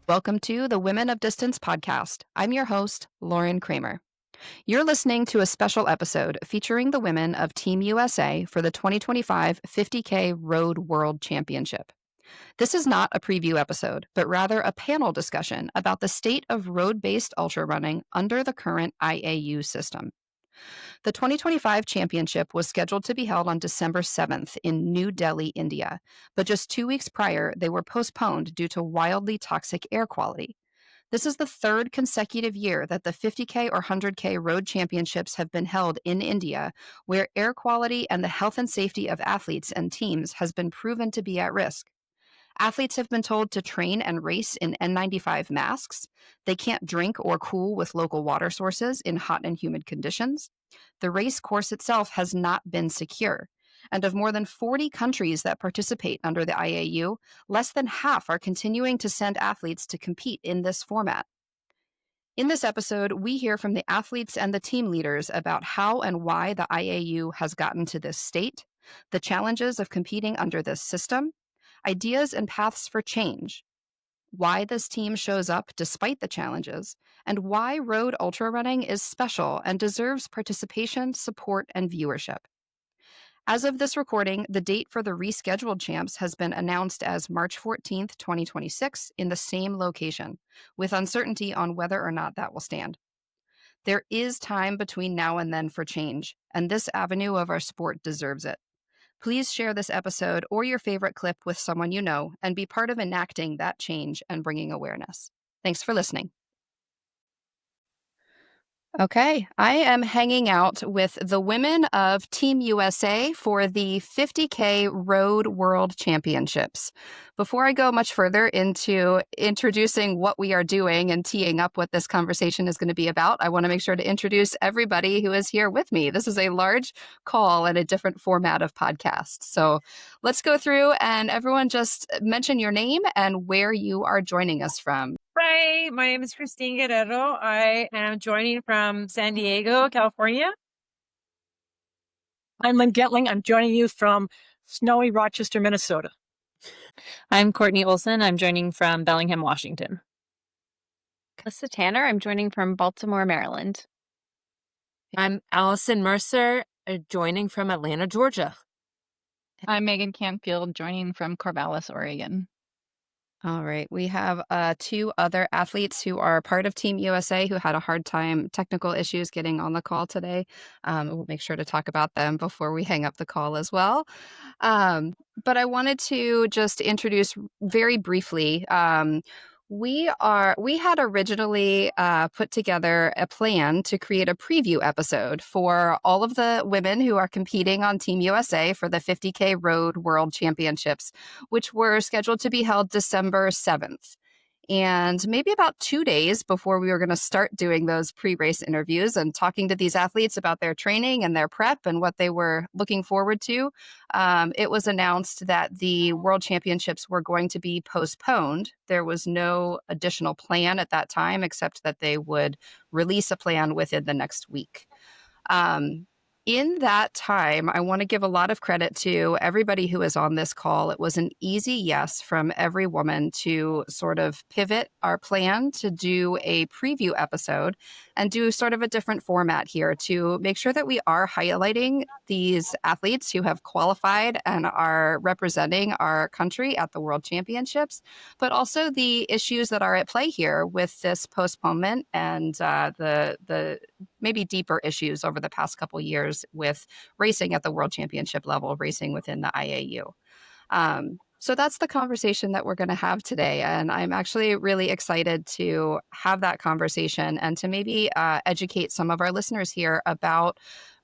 Welcome to the Women of Distance podcast. I'm your host, Lauren Kramer. You're listening to a special episode featuring the women of Team USA for the 2025 50K Road World Championship. This is not a preview episode, but rather a panel discussion about the state of road-based ultra running under the current IAU system. The 2025 championship was scheduled to be held on December 7th in New Delhi, India, but just 2 weeks prior, they were postponed due to wildly toxic air quality. This is the third consecutive year that the 50K or 100K road championships have been held in India, where air quality and the health and safety of athletes and teams has been proven to be at risk. Athletes have been told to train and race in N95 masks. They can't drink or cool with local water sources in hot and humid conditions. The race course itself has not been secure. And of more than 40 countries that participate under the IAU, less than half are continuing to send athletes to compete in this format. In this episode, we hear from the athletes and the team leaders about how and why the IAU has gotten to this state, the challenges of competing under this system, ideas and paths for change, why this team shows up despite the challenges, and why road ultra running is special and deserves participation, support, and viewership. As of this recording, the date for the rescheduled champs has been announced as March 14th, 2026, in the same location, with uncertainty on whether or not that will stand. There is time between now and then for change, and this avenue of our sport deserves it. Please share this episode or your favorite clip with someone you know and be part of enacting that change and bringing awareness. Thanks for listening. Okay, I am hanging out with the women of Team USA for the 50K Road World Championships. Before I go much further into introducing what we are doing and teeing up what this conversation is going to be about, I want to make sure to introduce everybody who is here with me. This is a large call and a different format of podcast. So let's go through and everyone just mention your name and where you are joining us from. Hi, my name is Christine Guerrero. I am joining from San Diego, California. I'm Lynn Getling. I'm joining you from snowy Rochester, Minnesota. I'm Courtney Olson. I'm joining from Bellingham, Washington. Alyssa Tanner. I'm joining from Baltimore, Maryland. I'm Allison Mercer, joining from Atlanta, Georgia. I'm Megan Canfield, joining from Corvallis, Oregon. All right. We have two other athletes who are part of Team USA who had a hard time, technical issues getting on the call today. We'll make sure to talk about them before we hang up the call as well. But I wanted to just introduce very briefly. We had originally put together a plan to create a preview episode for all of the women who are competing on Team USA for the 50K Road World Championships, which were scheduled to be held December 7th. And maybe about 2 days before we were going to start doing those pre-race interviews and talking to these athletes about their training and their prep and what they were looking forward to, it was announced that the World Championships were going to be postponed. There was no additional plan at that time, except that they would release a plan within the next week. In that time, I want to give a lot of credit to everybody who is on this call. It was an easy yes from every woman to sort of pivot our plan to do a preview episode and do sort of a different format here to make sure that we are highlighting these athletes who have qualified and are representing our country at the World Championships, but also the issues that are at play here with this postponement and the maybe deeper issues over the past couple years with racing at the World Championship level, racing within the IAU. So that's the conversation that we're going to have today. And I'm actually really excited to have that conversation and to maybe educate some of our listeners here about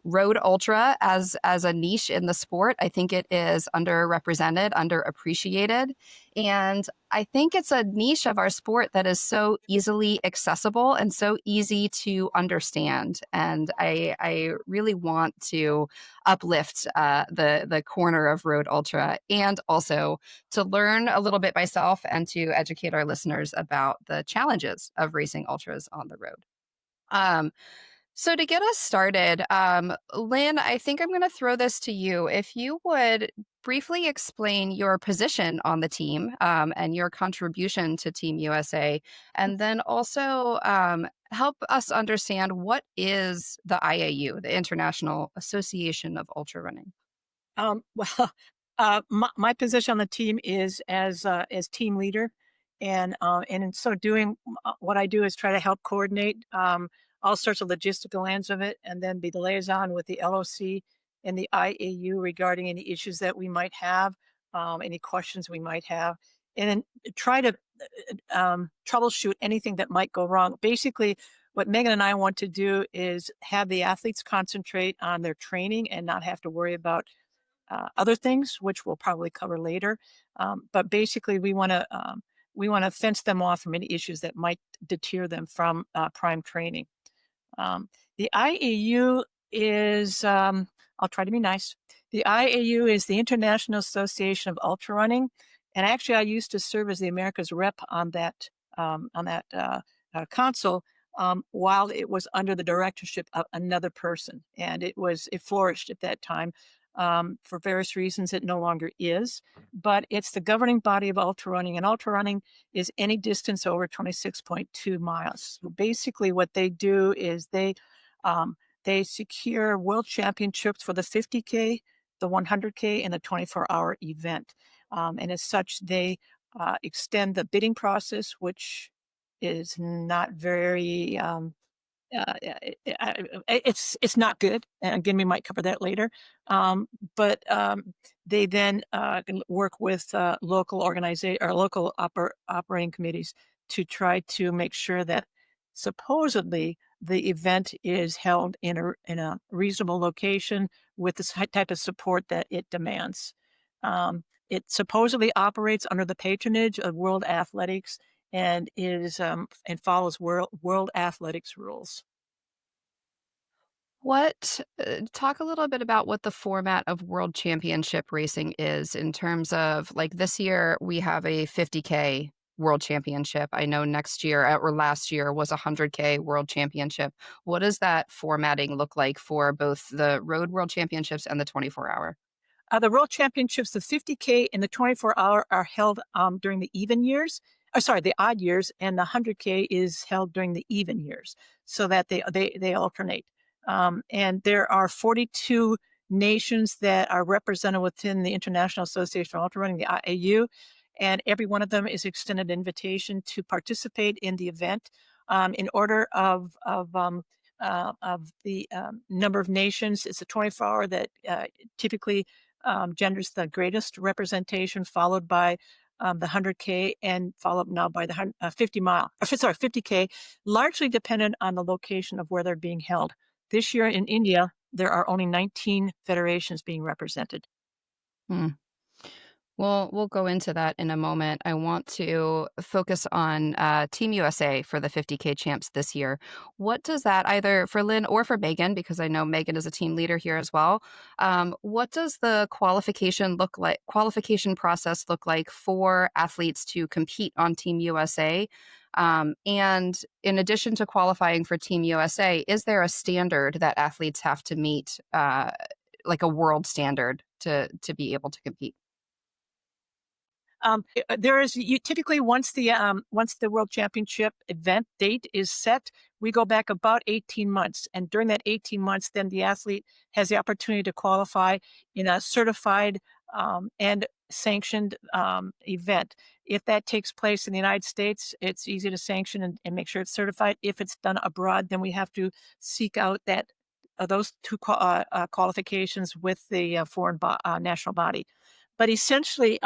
road ultra as a niche in the sport. I think it is underrepresented, underappreciated. And I think it's a niche of our sport that is so easily accessible and so easy to understand. And I really want to uplift the corner of road ultra and also to learn a little bit myself and to educate our listeners about the challenges of racing ultras on the road. So to get us started, Lynn, I think I'm going to throw this to you. If you would briefly explain your position on the team and your contribution to Team USA, and then also help us understand what is the IAU, the International Association of Ultra Running. Well, my position on the team is as team leader, and in so doing, what I do is try to help coordinate all sorts of logistical ends of it, and then be the liaison with the LOC and the IAU regarding any issues that we might have, any questions we might have, and then try to troubleshoot anything that might go wrong. Basically, what Megan and I want to do is have the athletes concentrate on their training and not have to worry about other things, which we'll probably cover later. But basically, we want to fence them off from any issues that might deter them from prime training. The IAU is, I'll try to be nice. The IAU is the International Association of Ultra Running, and actually, I used to serve as the America's rep on that council. While it was under the directorship of another person, and it flourished at that time. For various reasons, it no longer is, but it's the governing body of ultra running, and ultra running is any distance over 26.2 miles. So basically, what they do is they secure world championships for the 50K, the 100K, and the 24-hour event. And as such, they extend the bidding process, which is not very it's not good. And again, we might cover that later. But they then work with local organization or local operating committees to try to make sure that supposedly the event is held in a reasonable location with the type of support that it demands. It supposedly operates under the patronage of World Athletics and is and follows world athletics rules. Talk a little bit about what the format of World Championship racing is in terms of like this year we have a 50K World Championship. I know next year or last year was a 100K World Championship. What does that formatting look like for both the Road World Championships and the 24-hour? The World Championships, the 50K and the 24-hour are held during the even years. The odd years, and the 100K is held during the even years, so that they alternate. And there are 42 nations that are represented within the International Association for Ultra Running, the IAU, and every one of them is extended an invitation to participate in the event. In order of the number of nations, it's a 24-hour that typically genders the greatest representation, followed by the 100K, and followed now by the 50K, largely dependent on the location of where they're being held. This year in India, there are only 19 federations being represented. Well, we'll go into that in a moment. I want to focus on Team USA for the 50K champs this year. What does that, either for Lynn or for Megan, because I know Megan is a team leader here as well, what does the qualification process look like for athletes to compete on Team USA? And in addition to qualifying for Team USA, is there a standard that athletes have to meet, like a world standard to be able to compete? There is typically once the World Championship event date is set, we go back about 18 months, and during that 18 months, then the athlete has the opportunity to qualify in a certified and sanctioned event. If that takes place in the United States, it's easy to sanction and make sure it's certified. If it's done abroad, then we have to seek out those two qualifications with the foreign national body. But essentially,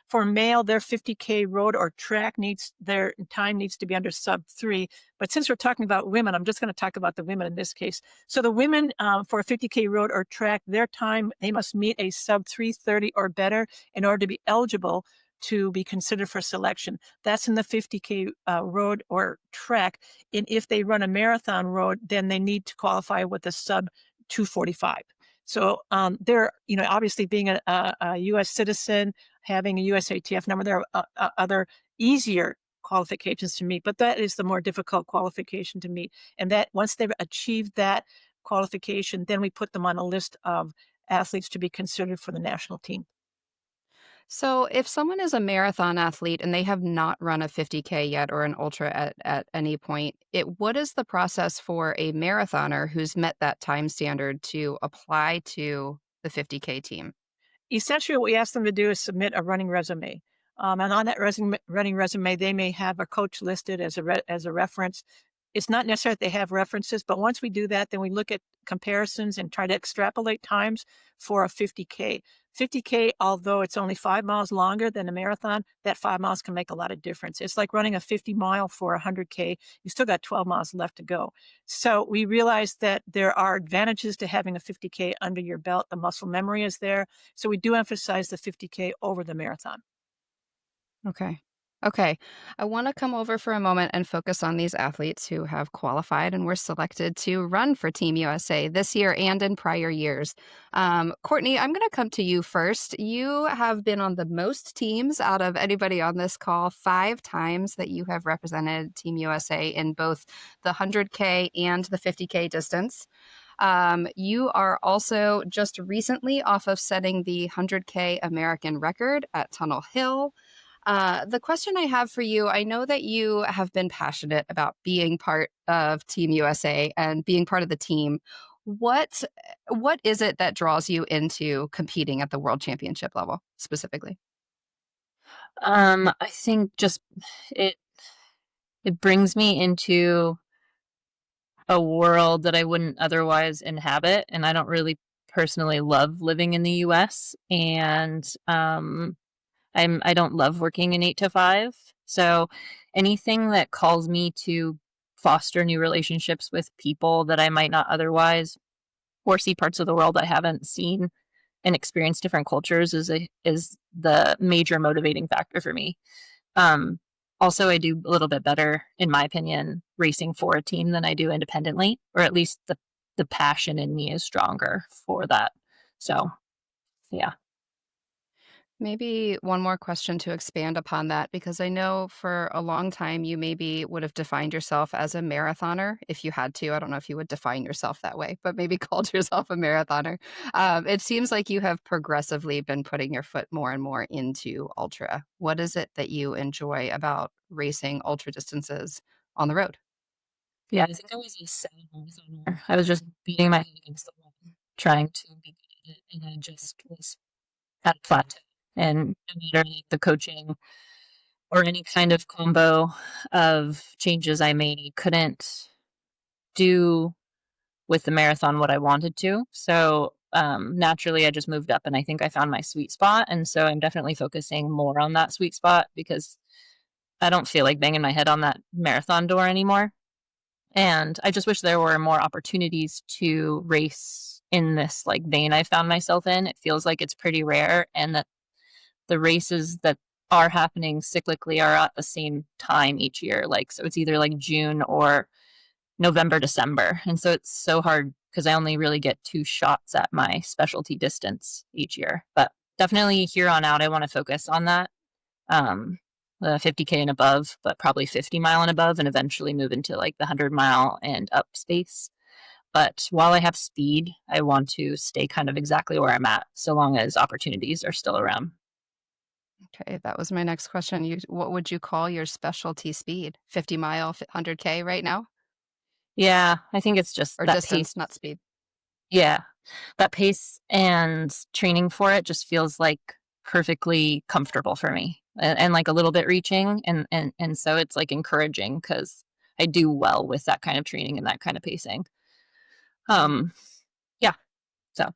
for male, their 50K road or track their time needs to be under sub 3. But since we're talking about women, I'm just going to talk about the women in this case. So the women for a 50K road or track, their time, they must meet a sub 3:30 or better in order to be eligible to be considered for selection. That's in the 50K road or track. And if they run a marathon road, then they need to qualify with a sub 2:45. So they're, obviously being a U.S. citizen, having a USATF number, there are other easier qualifications to meet, but that is the more difficult qualification to meet. And that once they've achieved that qualification, then we put them on a list of athletes to be considered for the national team. So, if someone is a marathon athlete and they have not run a 50K yet or an ultra at any point, what is the process for a marathoner who's met that time standard to apply to the 50K team? Essentially, what we ask them to do is submit a running resume. And on that running resume, they may have a coach listed as a reference. It's not necessary that they have references, but once we do that, then we look at comparisons and try to extrapolate times for a 50K. 50K, although it's only 5 miles longer than a marathon, that 5 miles can make a lot of difference. It's like running a 50 mile for a 100K. You still got 12 miles left to go. So we realized that there are advantages to having a 50K under your belt. The muscle memory is there. So we do emphasize the 50K over the marathon. Okay. Okay. I want to come over for a moment and focus on these athletes who have qualified and were selected to run for Team USA this year and in prior years. Courtney, I'm going to come to you first. You have been on the most teams out of anybody on this call, 5 times that you have represented Team USA in both the 100K and the 50K distance. You are also just recently off of setting the 100K American record at Tunnel Hill. The question I have for you, I know that you have been passionate about being part of Team USA and being part of the team. What is it that draws you into competing at the World Championship level specifically? I think just it it brings me into a world that I wouldn't otherwise inhabit, and I don't really personally love living in the US, and I don't love working an 8 to 5. So anything that calls me to foster new relationships with people that I might not otherwise, or see parts of the world I haven't seen and experience different cultures is the major motivating factor for me. Um, Also, I do a little bit better, in my opinion, racing for a team than I do independently, or at least the passion in me is stronger for that. So, yeah. Maybe one more question to expand upon that, because I know for a long time you maybe would have defined yourself as a marathoner if you had to. I don't know if you would define yourself that way, but maybe called yourself a marathoner. It seems like you have progressively been putting your foot more and more into ultra. What is it that you enjoy about racing ultra distances on the road? Yeah, I think I was a sad marathoner. I was just beating my head against the wall, trying to be good at it, and I just was at a plateau. And no matter like the coaching or any kind of combo of changes I made, I couldn't do with the marathon what I wanted to. So naturally, I just moved up, and I think I found my sweet spot. And so I'm definitely focusing more on that sweet spot because I don't feel like banging my head on that marathon door anymore. And I just wish there were more opportunities to race in this like vein I found myself in. It feels like it's pretty rare, and that the races that are happening cyclically are at the same time each year. Like, so it's either like June or November, December. And so it's so hard because I only really get 2 shots at my specialty distance each year. But definitely here on out, I want to focus on that. The 50K and above, but probably 50 mile and above, and eventually move into like the 100 mile and up space. But while I have speed, I want to stay kind of exactly where I'm at, so long as opportunities are still around. Okay, that was my next question. What would you call your specialty speed? 50 mile, 100K right now? Yeah, I think it's just Or that distance, pace. not speed? Yeah, that pace and training for it just feels like perfectly comfortable for me, and like a little bit reaching, and so it's like encouraging because I do well with that kind of training and that kind of pacing. Um, yeah, so.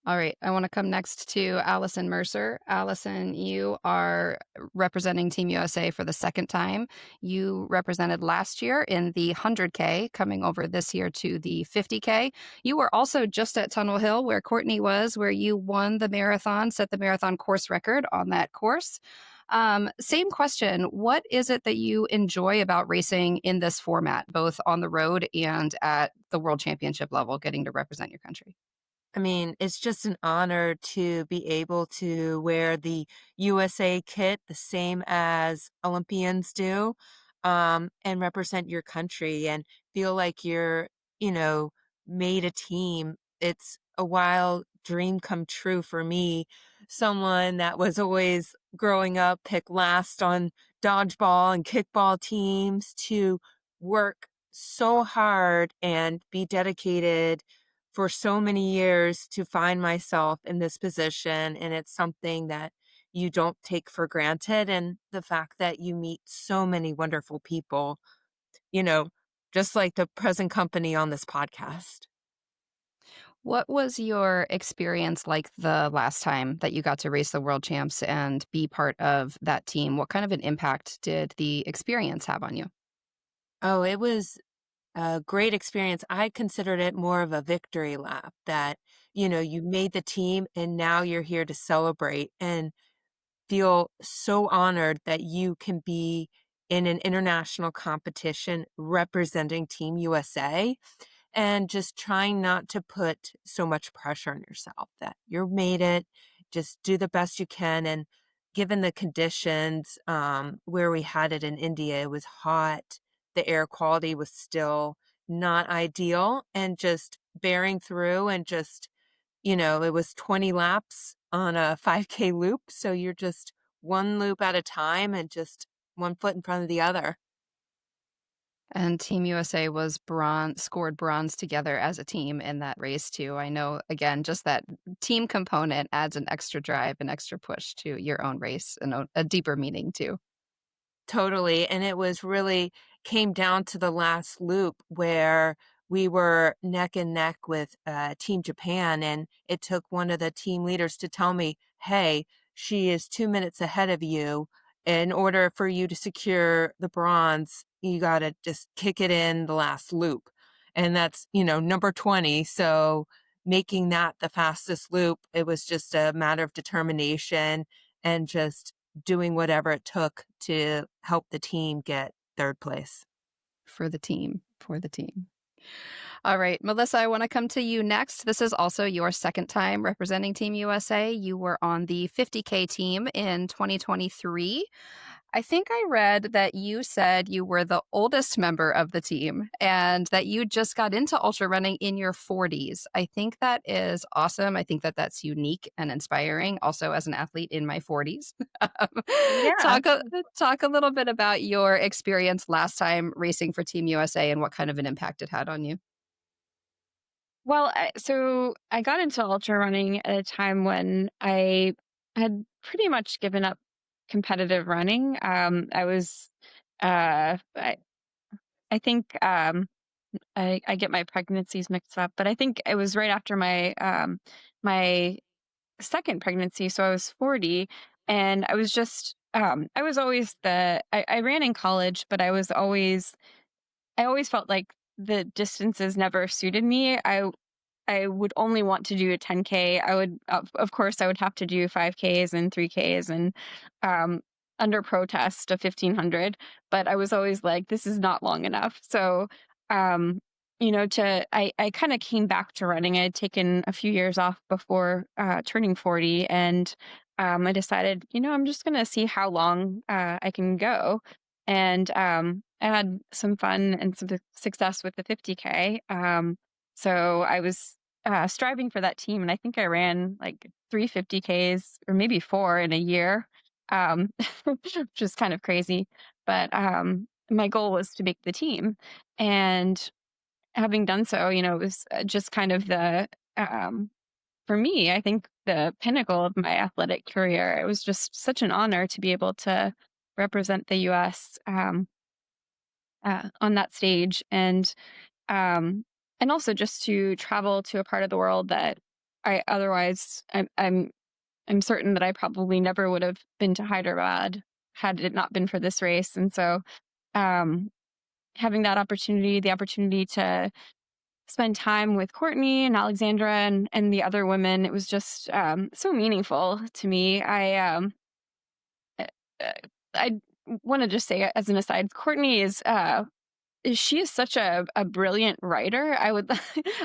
All right, I want to come next to Allison Mercer. Allison, you are representing Team USA for the second time. You represented last year in the 100K, coming over this year to the 50K. You were also just at Tunnel Hill, where Courtney was, where you won the marathon, set the marathon course record on that course. Same question. What is it that you enjoy about racing in this format, both on the road and at the World Championship level, getting to represent your country? I mean, it's just an honor to be able to wear the USA kit, the same as Olympians do, and represent your country and feel like you know, made a team. It's a wild dream come true for me. Someone that was always growing up, picked last on dodgeball and kickball teams to work so hard and be dedicated for so many years to find myself in this position. And it's something that you don't take for granted. And the fact that you meet so many wonderful people, you know, just like the present company on this podcast. What was your experience like the last time that you got to race the world champs and be part of that team? What kind of an impact did the experience have on you? Oh, it was a great experience. I considered it more of a victory lap that, you made the team and now you're here to celebrate and feel so honored that you can be in an international competition representing Team USA and just trying not to put so much pressure on yourself that you're made it, just do the best you can. And given the conditions where we had it in India, it was hot, the air quality was still not ideal, and just bearing through and just it was 20 laps on a 5K loop. So you're just one loop at a time and just one foot in front of the other. And Team USA was scored bronze together as a team in that race too. I know, again, just that team component adds an extra drive, an extra push to your own race and a deeper meaning too. Totally. And it was really came down to the last loop where we were neck and neck with Team Japan. And it took one of the team leaders to tell me, hey, she is 2 minutes ahead of you. In order for you to secure the bronze, you got to just kick it in the last loop. And that's, number 20. So making that the fastest loop, it was just a matter of determination and just doing whatever it took to help the team get third place. For the team. All right, Melissa, I want to come to you next. This is also your second time representing Team USA. You were on the 50K team in 2023. I think I read that you said you were the oldest member of the team and that you just got into ultra running in your 40s. I think that is awesome. I think that that's unique and inspiring, also as an athlete in my 40s. Yeah. Talk a little bit about your experience last time racing for Team USA and what kind of an impact it had on you. Well, so I got into ultra running at a time when I had pretty much given up competitive running. I was, I think, I get my pregnancies mixed up, but I think it was right after my second pregnancy. So I was 40, and I was just, I was always I ran in college, but I always felt like the distances never suited me. I would only want to do a 10K. I would, of course, I would have to do 5Ks and 3Ks and um, under protest a 1500. But I was always like, this is not long enough. So, I kind of came back to running. I had taken a few years off before turning 40, and I decided, I'm just going to see how long I can go. And I had some fun and some success with the 50K. So I was striving for that team, and I think I ran like 350Ks or maybe 4 in a year, which is kind of crazy. But my goal was to make the team, and having done so, it was just kind of for me, I think the pinnacle of my athletic career. It was just such an honor to be able to represent the U.S. On that stage, and also just to travel to a part of the world that I otherwise I'm certain that I probably never would have been to Hyderabad had it not been for this race. And so having that opportunity, the opportunity to spend time with Courtney and Alexandra and the other women, it was just so meaningful to me. I want to just say as an aside, Courtney is she is such a brilliant writer. I would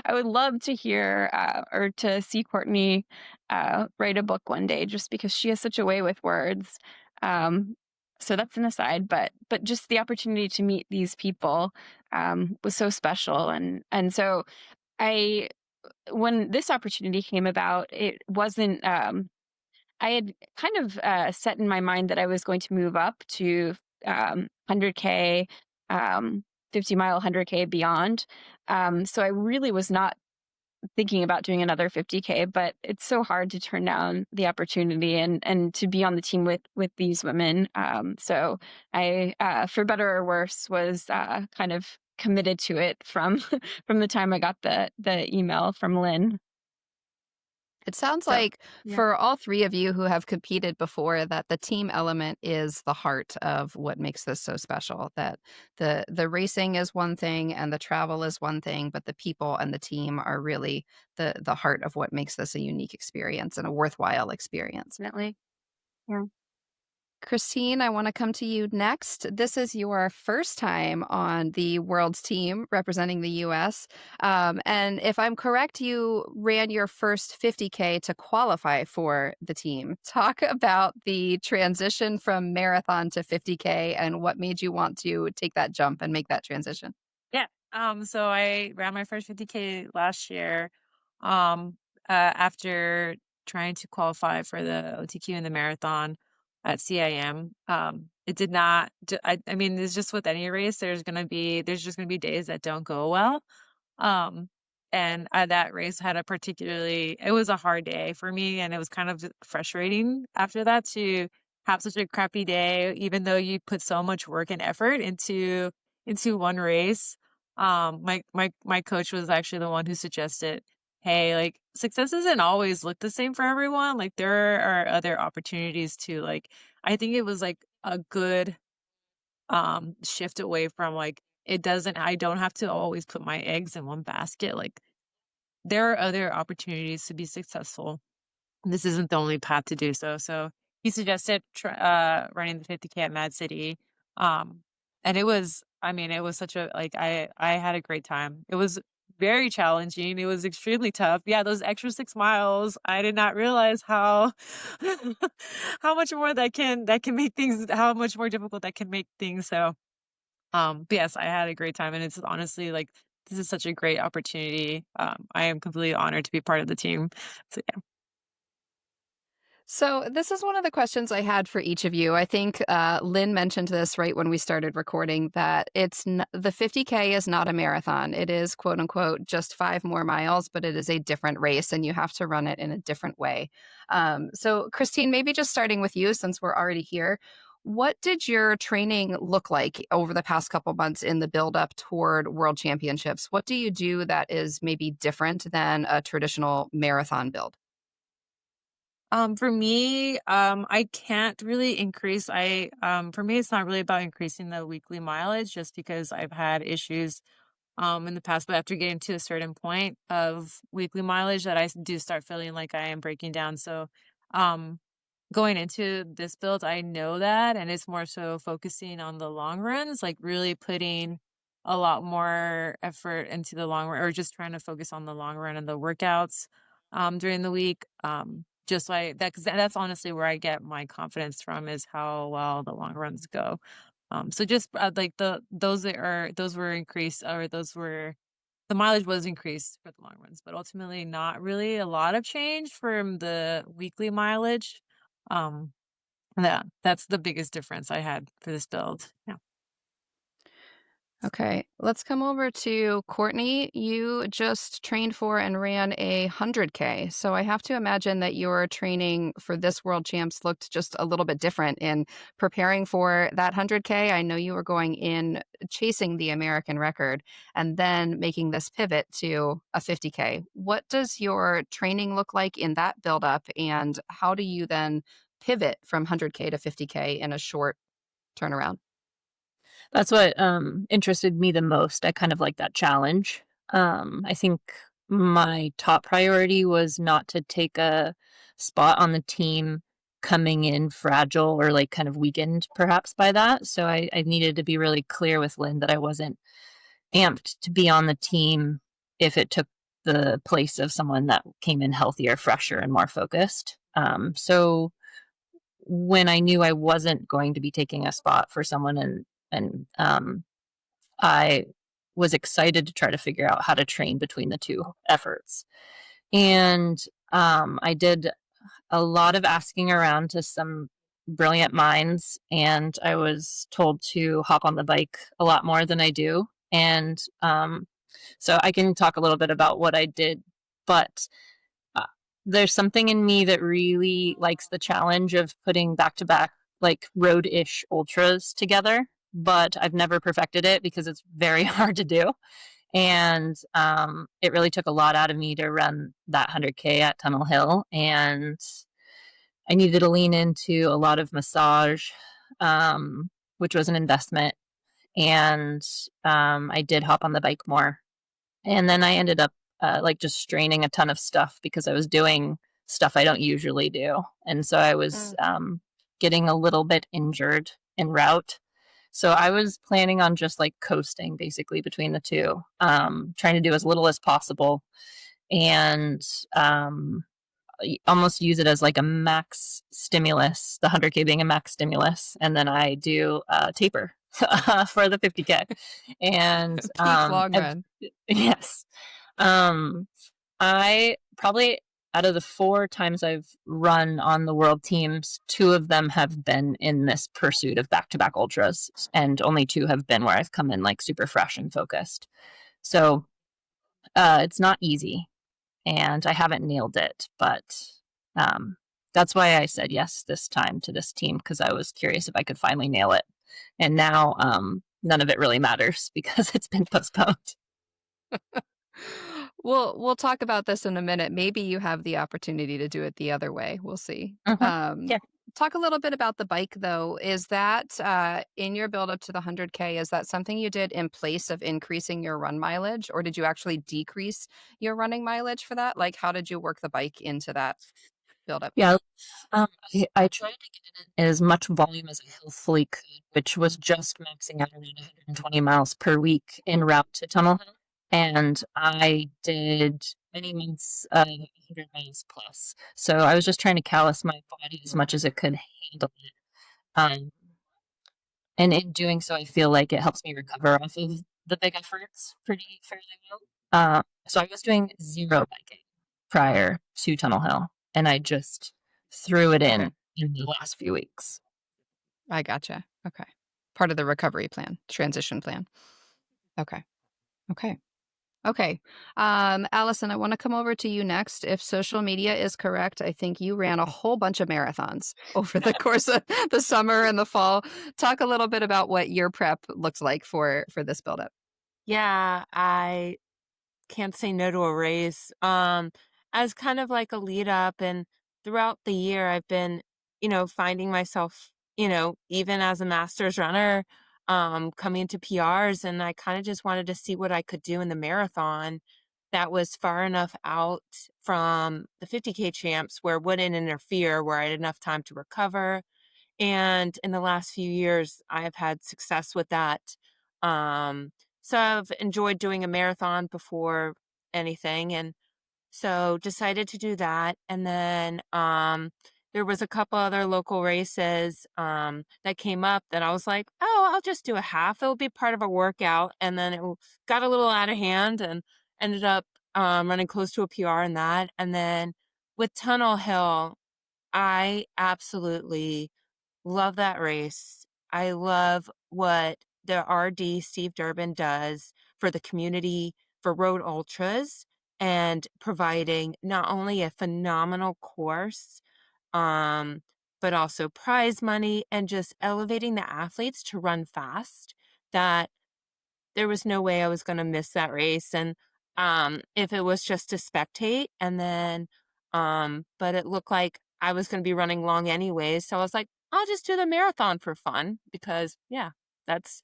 I would love to hear or to see Courtney write a book one day, just because she has such a way with words. Um, so that's an aside, but just the opportunity to meet these people was so special, and so I when this opportunity came about, it wasn't. I had kind of set in my mind that I was going to move up to 100K, um, 50-mile, 100K beyond. So I really was not thinking about doing another 50K, but it's so hard to turn down the opportunity and to be on the team with these women. So I, for better or worse, was kind of committed to it from from the time I got the email from Lynn. It sounds So like yeah. for all three of you who have competed before, that the team element is the heart of what makes this so special. That the racing is one thing and the travel is one thing, but the people and the team are really the heart of what makes this a unique experience and a worthwhile experience. Definitely. Yeah. Christine, I want to come to you next. This is your first time on the world's team representing the US. And if I'm correct, you ran your first 50K to qualify for the team. Talk about the transition from marathon to 50K and what made you want to take that jump and make that transition. Yeah. So I ran my first 50K last year, after trying to qualify for the OTQ and the marathon at CIM. It did not, I mean, it's just with any race, there's just gonna be days that don't go well. Um, and that race had it was a hard day for me, and it was kind of frustrating after that to have such a crappy day, even though you put so much work and effort into one race. My coach was actually the one who suggested, hey, like, success doesn't always look the same for everyone. Like, there are other opportunities to, like, I think it was like a good shift away from, like, I don't have to always put my eggs in one basket. Like, there are other opportunities to be successful. This isn't the only path to do so. So he suggested running the 50K at Mad City. And it was such a, like, I had a great time. It was very challenging. It was extremely tough. Yeah, those extra 6 miles, I did not realize how how much more that can make things, how much more difficult that can make things. So but yes, I had a great time, and it's honestly, like, this is such a great opportunity. I am completely honored to be part of the team. So yeah. So, this is one of the questions I had for each of you. I think Lynn mentioned this right when we started recording, that the 50K is not a marathon. It is, quote unquote, just 5 more miles, but it is a different race and you have to run it in a different way. So, Christine, maybe just starting with you since we're already here. What did your training look like over the past couple months in the build up toward World Championships? What do you do that is maybe different than a traditional marathon build? For me, I can't really for me, it's not really about increasing the weekly mileage, just because I've had issues, in the past, but after getting to a certain point of weekly mileage that I do start feeling like I am breaking down. So, um, going into this build, I know that, and it's more so focusing on the long runs, like really putting a lot more effort into the long run, or just trying to focus on the long run and the workouts during the week. Just like that, because that's honestly where I get my confidence from, is how well the long runs go. So just like those were increased, or the mileage was increased for the long runs, but ultimately not really a lot of change from the weekly mileage. Um, yeah, that's the biggest difference I had for this build. Yeah. Okay, let's come over to Courtney. You just trained for and ran a 100K. So I have to imagine that your training for this World Champs looked just a little bit different in preparing for that 100K. I know you were going in chasing the American record and then making this pivot to a 50K. What does your training look like in that buildup? And how do you then pivot from 100K to 50K in a short turnaround? That's what interested me the most. I kind of like that challenge. I think my top priority was not to take a spot on the team coming in fragile or like kind of weakened perhaps by that. So I needed to be really clear with Lynn that I wasn't amped to be on the team if it took the place of someone that came in healthier, fresher, and more focused. So when I knew I wasn't going to be taking a spot for someone, and I was excited to try to figure out how to train between the two efforts. And I did a lot of asking around to some brilliant minds, and I was told to hop on the bike a lot more than I do. And so I can talk a little bit about what I did, but there's something in me that really likes the challenge of putting back-to-back like road-ish ultras together, but I've never perfected it because it's very hard to do. And it really took a lot out of me to run that 100K at Tunnel Hill. And I needed to lean into a lot of massage, which was an investment. And I did hop on the bike more. And then I ended up like just straining a ton of stuff because I was doing stuff I don't usually do. And so I was getting a little bit injured en route. So I was planning on just like coasting basically between the two, trying to do as little as possible and almost use it as like a max stimulus, the 100K being a max stimulus. And then I do taper for the 50K. And Peak long run. yes. I probably, out of the 4 times I've run on the world teams, 2 of them have been in this pursuit of back-to-back ultras, and only 2 have been where I've come in like super fresh and focused. So it's not easy, and I haven't nailed it, but that's why I said yes this time to this team, because I was curious if I could finally nail it. And now none of it really matters because it's been postponed. We'll talk about this in a minute. Maybe you have the opportunity to do it the other way. We'll see. Yeah. Talk a little bit about the bike, though. Is that in your build up to the 100K? Is that something you did in place of increasing your run mileage, or did you actually decrease your running mileage for that? Like, how did you work the bike into that build up? Yeah. I tried to get in as much volume as I healthfully could, which was just maxing out around 120 miles per week en route to Tunnel Hill. And I did many months of 100 miles plus. So I was just trying to callous my body as much as it could handle it. And in doing so, I feel like it helps me recover off of the big efforts pretty fairly well. So I was doing 0 biking prior to Tunnel Hill, and I just threw it in the last few weeks. I gotcha. Okay. Part of the recovery plan, transition plan. Okay. Allison, I want to come over to you next. If social media is correct, I think you ran a whole bunch of marathons over the course of the summer and the fall. Talk a little bit about what your prep looks like for this buildup. Yeah, I can't say no to a race. As kind of like a lead up, and throughout the year, I've been, finding myself, even as a master's runner, coming to PRs, and I kind of just wanted to see what I could do in the marathon that was far enough out from the 50K champs where it wouldn't interfere, where I had enough time to recover. And in the last few years, I've had success with that. So I've enjoyed doing a marathon before anything, and so decided to do that. And then there was a couple other local races that came up that I was like, oh, I'll just do a half. It'll be part of a workout. And then it got a little out of hand and ended up running close to a PR in that. And then with Tunnel Hill, I absolutely love that race. I love what the RD Steve Durbin does for the community, for road ultras, and providing not only a phenomenal course, but also prize money and just elevating the athletes to run fast, that there was no way I was going to miss that race. And if it was just to spectate, and then but it looked like I was going to be running long anyways, so I was like, I'll just do the marathon for fun, because that's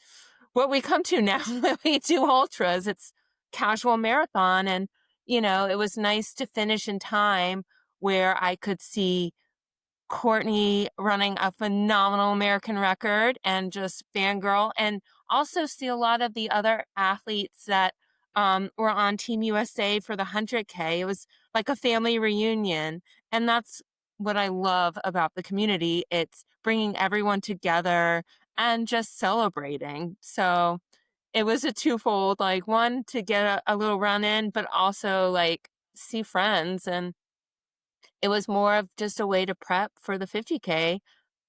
what we come to now when we do ultras. It's casual marathon, and it was nice to finish in time where I could see Courtney running a phenomenal American record and just fangirl, and also see a lot of the other athletes that were on Team USA for the 100K. It was like a family reunion. And that's what I love about the community. It's bringing everyone together and just celebrating. So it was a twofold, like one to get a little run in, but also like see friends. And it was more of just a way to prep for the 50K.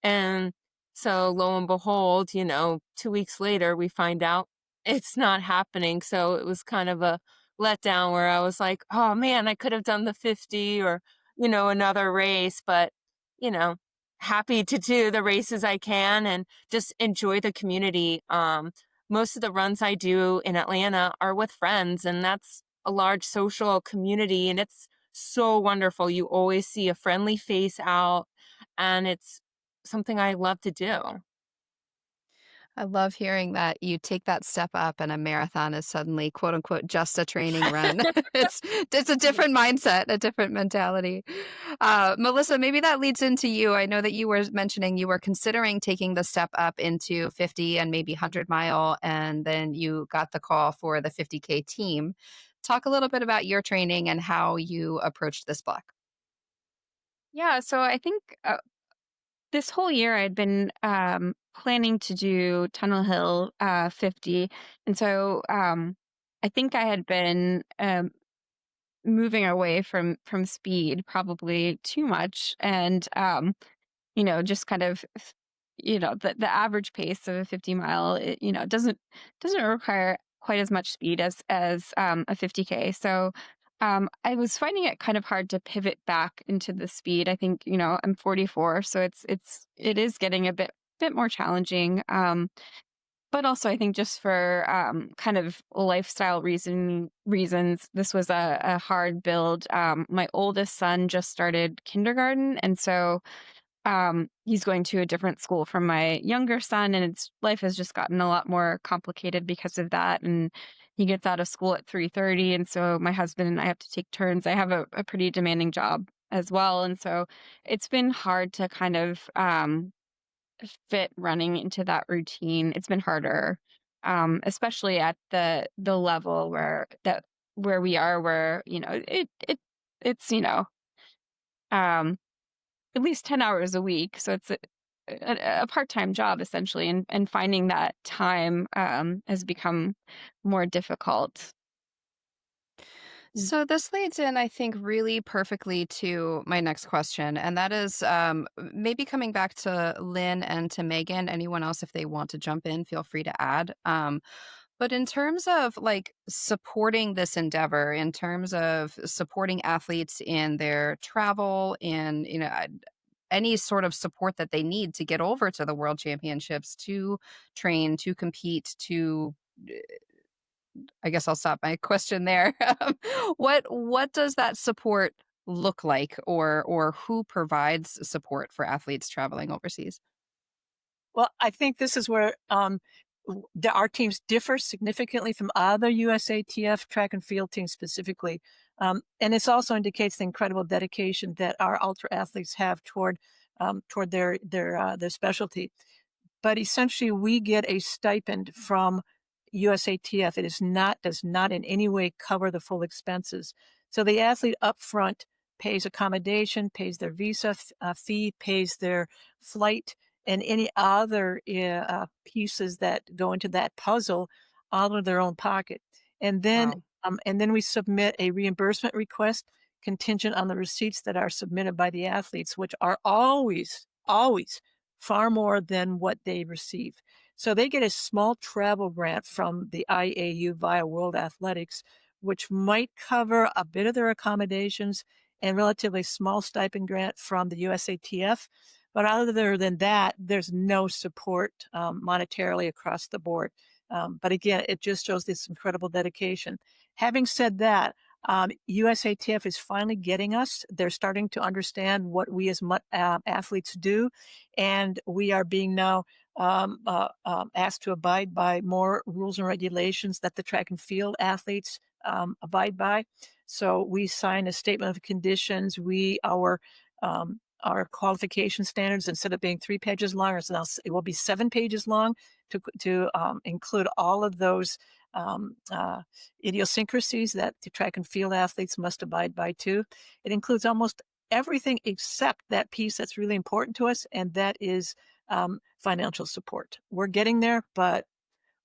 And so lo and behold, 2 weeks later, we find out it's not happening. So it was kind of a letdown where I was like, oh man, I could have done the 50 or, another race, but, you know, happy to do the races I can and just enjoy the community. Most of the runs I do in Atlanta are with friends, and that's a large social community, and it's so wonderful. You always see a friendly face out, and it's something I love to do. I love hearing that you take that step up and a marathon is suddenly quote unquote just a training run. It's a different mindset, a different mentality. Melissa, maybe that leads into you. I know that you were mentioning you were considering taking the step up into 50 and maybe 100 mile, and then you got the call for the 50K team. Talk a little bit about your training and how you approached this block. Yeah, so I think this whole year I'd been planning to do Tunnel Hill 50. And so I think I had been moving away from speed probably too much. And just kind of, the average pace of a 50 mile, doesn't require quite as much speed as a 50K. So I was finding it kind of hard to pivot back into the speed. I think, I'm 44, so it is getting a bit more challenging. But also I think just for kind of lifestyle reasons, this was a hard build. My oldest son just started kindergarten, and so he's going to a different school from my younger son, and life has just gotten a lot more complicated because of that. And he gets out of school at 3:30, and so my husband and I have to take turns. I have a pretty demanding job as well, and so it's been hard to kind of fit running into that routine. It's been harder, especially at the level where we are, where it's um at least 10 hours a week. So it's a part-time job essentially. And finding that time has become more difficult. So this leads in, I think, really perfectly to my next question, and that is maybe coming back to Lynn and to Megan. Anyone else, if they want to jump in, feel free to add. But in terms of like supporting this endeavor, in terms of supporting athletes in their travel, in any sort of support that they need to get over to the World Championships, to train, to compete, to I guess I'll stop my question there. What does that support look like, or who provides support for athletes traveling overseas? Well, I think this is where our teams differ significantly from other USATF track and field teams specifically. And this also indicates the incredible dedication that our ultra athletes have toward their specialty. But essentially, we get a stipend from USATF. Does not in any way cover the full expenses. So the athlete up front pays accommodation, pays their visa fee, pays their flight, and any other pieces that go into that puzzle out of their own pocket. And then, Wow. and then we submit a reimbursement request contingent on the receipts that are submitted by the athletes, which are always far more than what they receive. So they get a small travel grant from the IAU via World Athletics, which might cover a bit of their accommodations, and relatively small stipend grant from the USATF. But other than that, there's no support monetarily across the board. But again, it just shows this incredible dedication. Having said that, USATF is finally getting us. They're starting to understand what we as athletes do, and we are being now asked to abide by more rules and regulations that the track and field athletes abide by. So we sign a statement of conditions. Our our qualification standards, instead of being 3 pages long, it will be 7 pages long to include all of those idiosyncrasies that the track and field athletes must abide by too. It includes almost everything except that piece that's really important to us, and that is financial support. We're getting there, but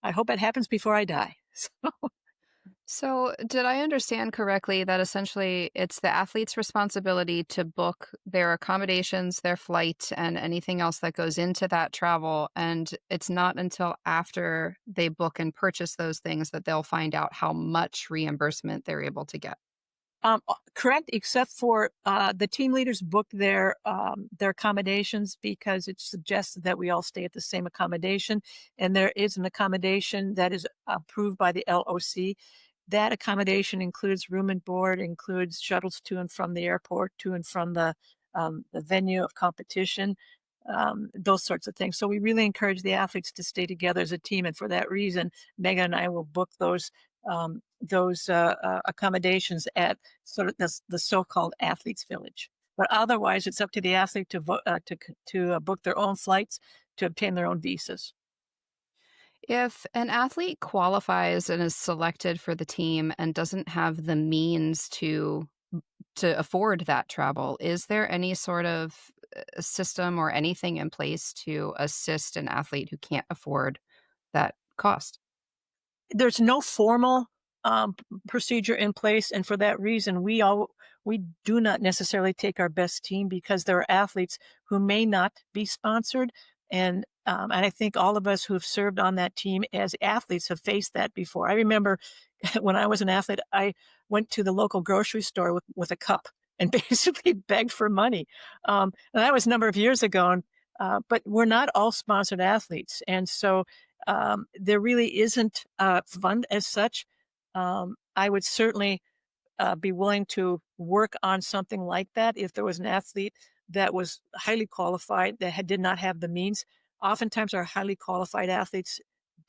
I hope it happens before I die. So, did I understand correctly that essentially it's the athlete's responsibility to book their accommodations, their flight, and anything else that goes into that travel? And it's not until after they book and purchase those things that they'll find out how much reimbursement they're able to get. Correct, except for the team leaders book their accommodations because it suggests that we all stay at the same accommodation, and there is an accommodation that is approved by the LOC. That accommodation includes room and board, includes shuttles to and from the airport, to and from the venue of competition, those sorts of things. So we really encourage the athletes to stay together as a team, and for that reason, Megan and I will book those accommodations at sort of the so-called athletes village. But otherwise, it's up to the athlete to book their own flights, to obtain their own visas. If an athlete qualifies and is selected for the team and doesn't have the means to afford that travel, is there any sort of system or anything in place to assist an athlete who can't afford that cost? There's no formal procedure in place, and for that reason, we do not necessarily take our best team, because there are athletes who may not be sponsored, and I think all of us who have served on that team as athletes have faced that before. I remember when I was an athlete, I went to the local grocery store with a cup and basically begged for money. And that was a number of years ago, but we're not all sponsored athletes, and so there really isn't a fund as such. I would certainly be willing to work on something like that if there was an athlete that was highly qualified that did not have the means. Oftentimes, our highly qualified athletes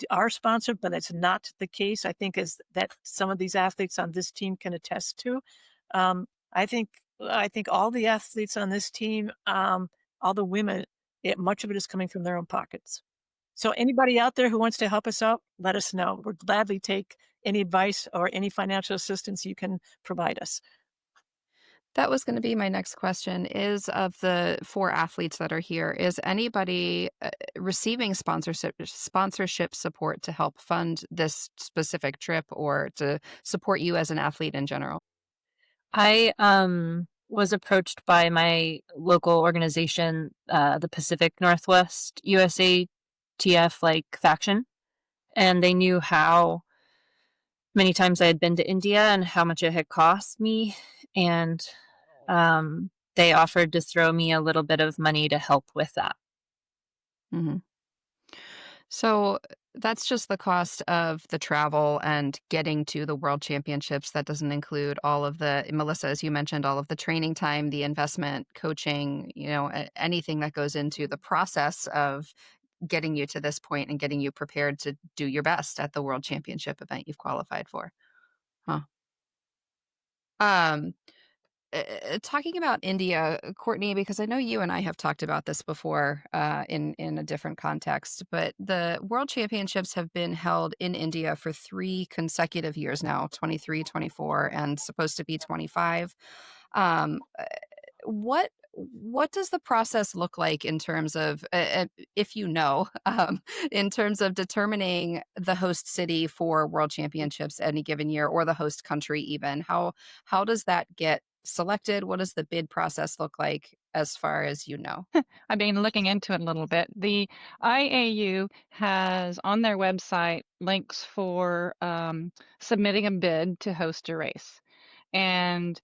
are sponsored, but it's not the case. I think is that some of these athletes on this team can attest to. Um, I think all the athletes on this team, all the women, much of it is coming from their own pockets. So anybody out there who wants to help us out, let us know. We'll gladly take any advice or any financial assistance you can provide us. That was going to be my next question. Is of the 4 athletes that are here, is anybody receiving sponsorship support to help fund this specific trip or to support you as an athlete in general? I was approached by my local organization, the Pacific Northwest USATF faction, and they knew how many times I had been to India and how much it had cost me, and they offered to throw me a little bit of money to help with that. Mhm. So that's just the cost of the travel and getting to the World Championships. That doesn't include all of Melissa, as you mentioned, all of the training time, the investment, coaching, anything that goes into the process of getting you to this point and getting you prepared to do your best at the World Championship event you've qualified for. Huh. Um, Talking about India, Courtney, because I know you and I have talked about this before in a different context, but the World Championships have been held in India for 3 consecutive years now, 23, 24, and supposed to be 25. Um, uh, what does the process look like in terms of, if you know, in terms of determining the host city for World Championships any given year, or the host country even? How does that get selected? What does the bid process look like, as far as you know? I've been looking into it a little bit. The IAU has on their website links for submitting a bid to host a race. And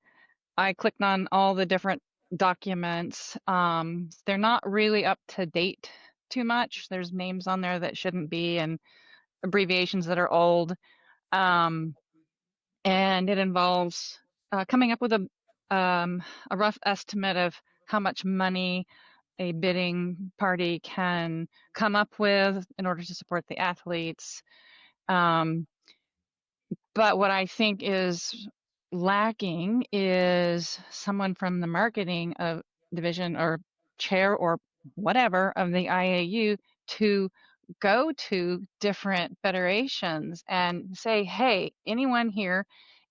I clicked on all the different documents. They're not really up to date too much. There's names on there that shouldn't be, and abbreviations that are old. And it involves coming up with a rough estimate of how much money a bidding party can come up with in order to support the athletes. But what I think is lacking is someone from the marketing division or chair or whatever of the IAU to go to different federations and say, hey, anyone here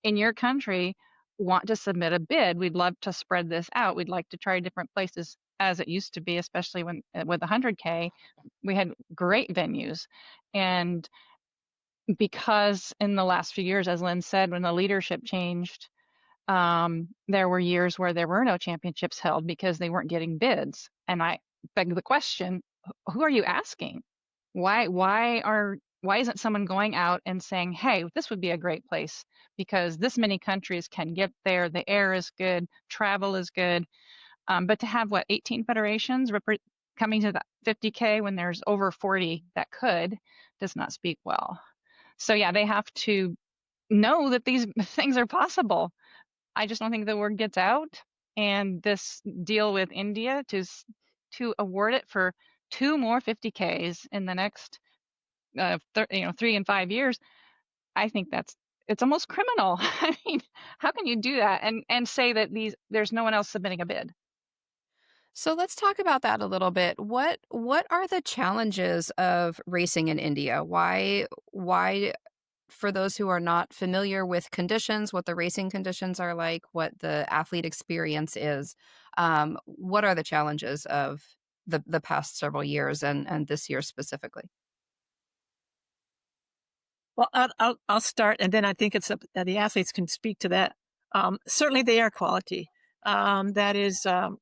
in your country want to submit a bid? We'd love to spread this out. We'd like to try different places as it used to be, especially when with the 100K, we had great venues. And because in the last few years, as Lynn said, when the leadership changed, there were years where there were no championships held because they weren't getting bids. And I beg the question, who are you asking? Why isn't someone going out and saying, hey, this would be a great place because this many countries can get there, the air is good, travel is good. But to have 18 federations coming to the 50K when there's over 40 that could does not speak well. So yeah, they have to know that these things are possible. I just don't think the word gets out. And this deal with India to award it for 2 more 50Ks in the next 3 and 5 years, I think it's almost criminal. I mean, how can you do that and say that there's no one else submitting a bid? So let's talk about that a little bit. What are the challenges of racing in India? Why for those who are not familiar with conditions, what the racing conditions are like, what the athlete experience is, what are the challenges of the past several years and this year specifically? Well, I'll start, and then I think it's the athletes can speak to that. Certainly, they are quality. That is of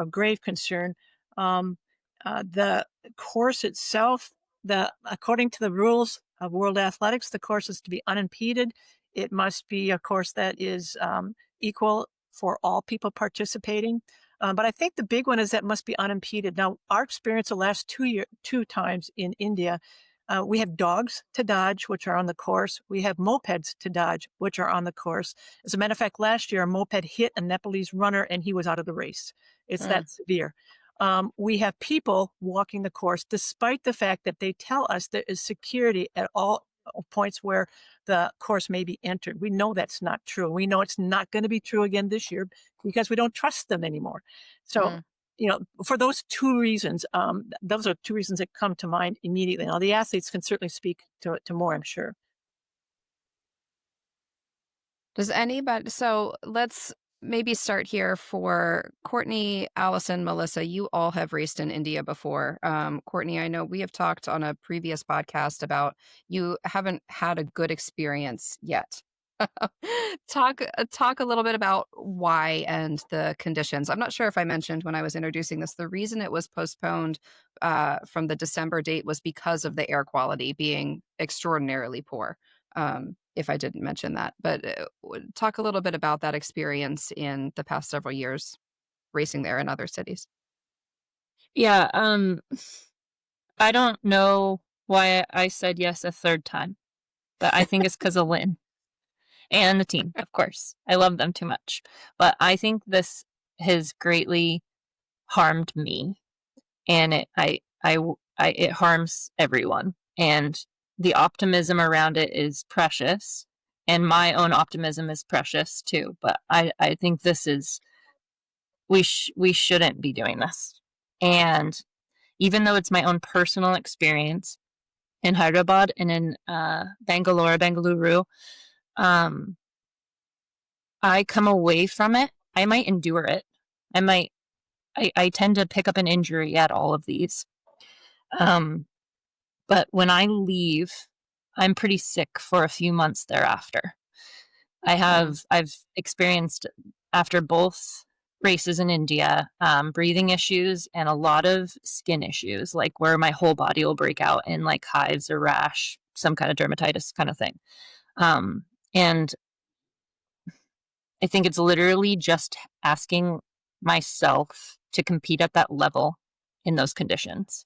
grave concern. The course itself, according to the rules of World Athletics, the course is to be unimpeded. It must be a course that is equal for all people participating. But I think the big one is that it must be unimpeded. Now, our experience the last 2 times in India, we have dogs to dodge, which are on the course. We have mopeds to dodge, which are on the course. As a matter of fact, last year, a moped hit a Nepalese runner and he was out of the race. It's that severe. We have people walking the course, despite the fact that they tell us there is security at all points where the course may be entered. We know that's not true. We know it's not going to be true again this year because we don't trust them anymore. So, for those 2 reasons, those are 2 reasons that come to mind immediately. Now, the athletes can certainly speak to more, I'm sure. Does anybody, so let's maybe start here for Courtney, Allison, Melissa. You all have raced in India before. Courtney, I know we have talked on a previous podcast about you haven't had a good experience yet. Talk a little bit about why and the conditions. I'm not sure if I mentioned when I was introducing this, the reason it was postponed from the December date was because of the air quality being extraordinarily poor. If I didn't mention that, but talk a little bit about that experience in the past several years racing there in other cities. Yeah, I don't know why I said yes a 3rd time, but I think it's because of Lynn and the team, of course. I love them too much, but I think this has greatly harmed me, and it harms everyone. And the optimism around it is precious, and my own optimism is precious too. But I think this is we shouldn't be doing this. And even though it's my own personal experience in Hyderabad and in Bengaluru, I come away from it. I might endure it. I tend to pick up an injury at all of these. But when I leave, I'm pretty sick for a few months thereafter. I've experienced, after both races in India, breathing issues and a lot of skin issues, like where my whole body will break out in like hives or rash, some kind of dermatitis kind of thing. And I think it's literally just asking myself to compete at that level in those conditions.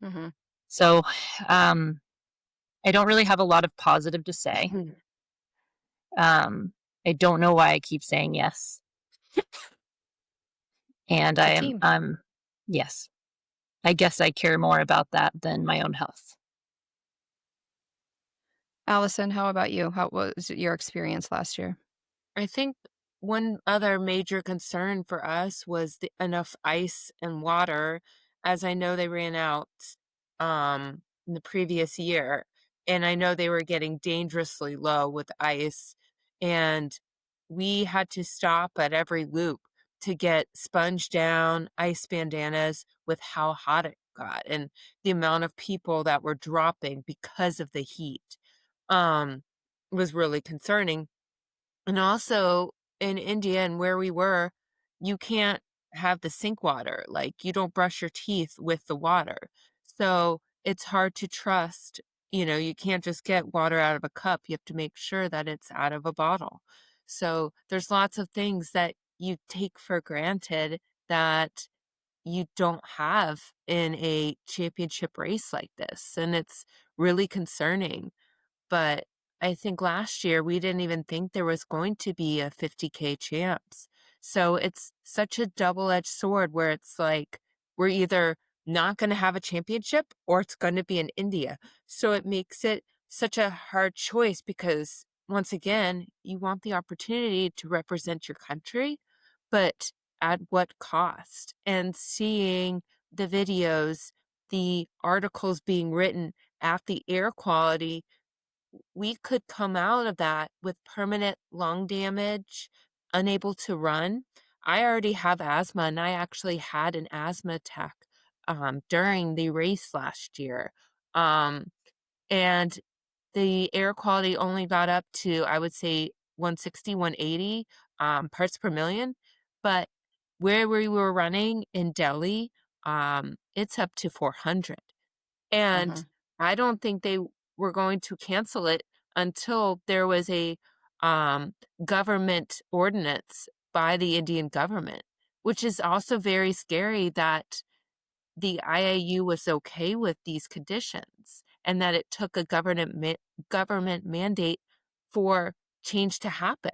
Mm-hmm. So I don't really have a lot of positive to say. I don't know why I keep saying yes. And yes. I guess I care more about that than my own health. Allison, how about you? How was your experience last year? I think one other major concern for us was enough ice and water, as I know they ran out in the previous year. And I know they were getting dangerously low with ice. And we had to stop at every loop to get sponge down, ice bandanas with how hot it got and the amount of people that were dropping because of the heat um, was really concerning. And also in India and where we were, you can't have the sink water. Like you don't brush your teeth with the water. So it's hard to trust. You can't just get water out of a cup. You have to make sure that it's out of a bottle. So there's lots of things that you take for granted that you don't have in a championship race like this. And it's really concerning. But I think last year we didn't even think there was going to be a 50K champs. So it's such a double-edged sword where it's like we're either not going to have a championship or it's going to be in India. So it makes it such a hard choice because once again, you want the opportunity to represent your country, but at what cost? And seeing the videos, the articles being written at the air quality, we could come out of that with permanent lung damage, unable to run. I already have asthma, and I actually had an asthma attack during the race last year. And the air quality only got up to, I would say, 160, 180 parts per million. But where we were running in Delhi, it's up to 400. And Mhm. I don't think they were going to cancel it until there was a government ordinance by the Indian government, which is also very scary that the IAU was okay with these conditions and that it took a government mandate for change to happen.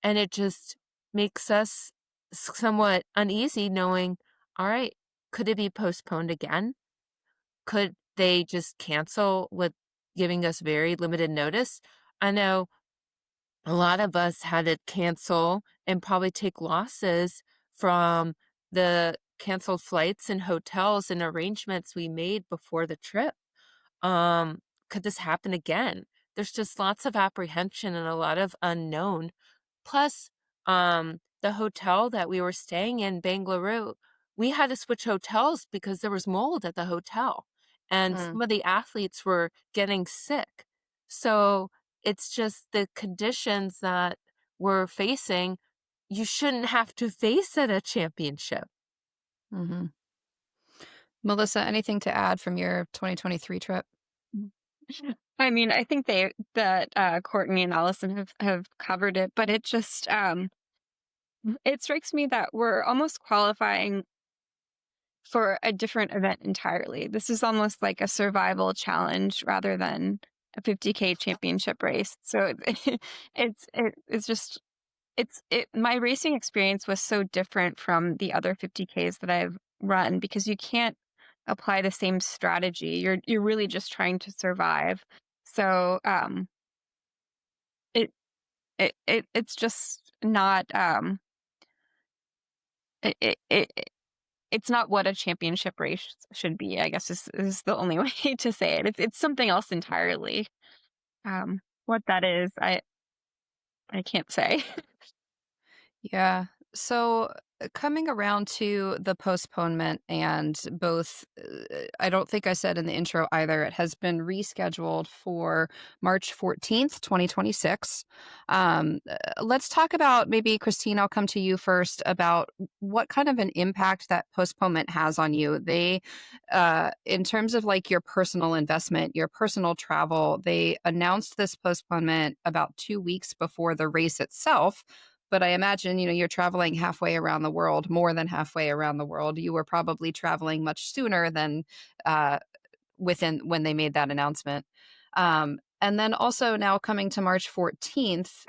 And it just makes us somewhat uneasy knowing, all right, could it be postponed again? Could they just cancel with giving us very limited notice? I know a lot of us had to cancel and probably take losses from the canceled flights and hotels and arrangements we made before the trip. Could this happen again? There's just lots of apprehension and a lot of unknown. Plus, the hotel that we were staying in, Bengaluru, we had to switch hotels because there was mold at the hotel, and Mm. some of the athletes were getting sick. So it's just the conditions that we're facing, you shouldn't have to face at a championship. Mhm. Melissa, anything to add from your 2023 trip? I mean, I think that Courtney and Allison have covered it, but it strikes me that we're almost qualifying for a different event entirely. This is almost like a survival challenge rather than a 50K championship race. So it's just my racing experience was so different from the other 50Ks that I've run because you can't apply the same strategy. You're really just trying to survive. So it it's just not it, it, it it's not what a championship race should be, I guess is the only way to say it. It's something else entirely. What that is, I can't say. Yeah. So coming around to the postponement and both, I don't think I said in the intro either, it has been rescheduled for March 14th, 2026. Let's talk about maybe, Christine, I'll come to you first about what kind of an impact that postponement has on you. In terms of like your personal investment, your personal travel, they announced this postponement about 2 weeks before the race itself. But I imagine, you're traveling halfway around the world, more than halfway around the world. You were probably traveling much sooner than uh, within when they made that announcement. And then also now coming to March 14th,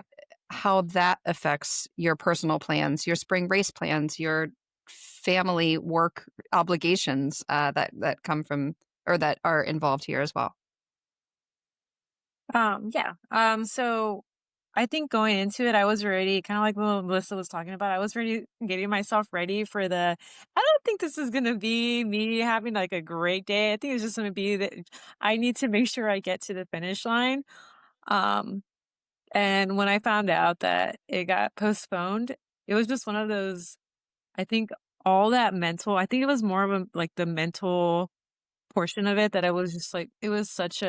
how that affects your personal plans, your spring race plans, your family work obligations that come from or that are involved here as well. Yeah. So I think going into it, I was already kind of like what Melissa was talking about. I was already getting myself ready for I don't think this is going to be me having like a great day. I think it's just going to be that I need to make sure I get to the finish line. Um, and when I found out that it got postponed, it was just one of those, I think all that mental, I think it was more of like the mental portion of it that I was just like, it was such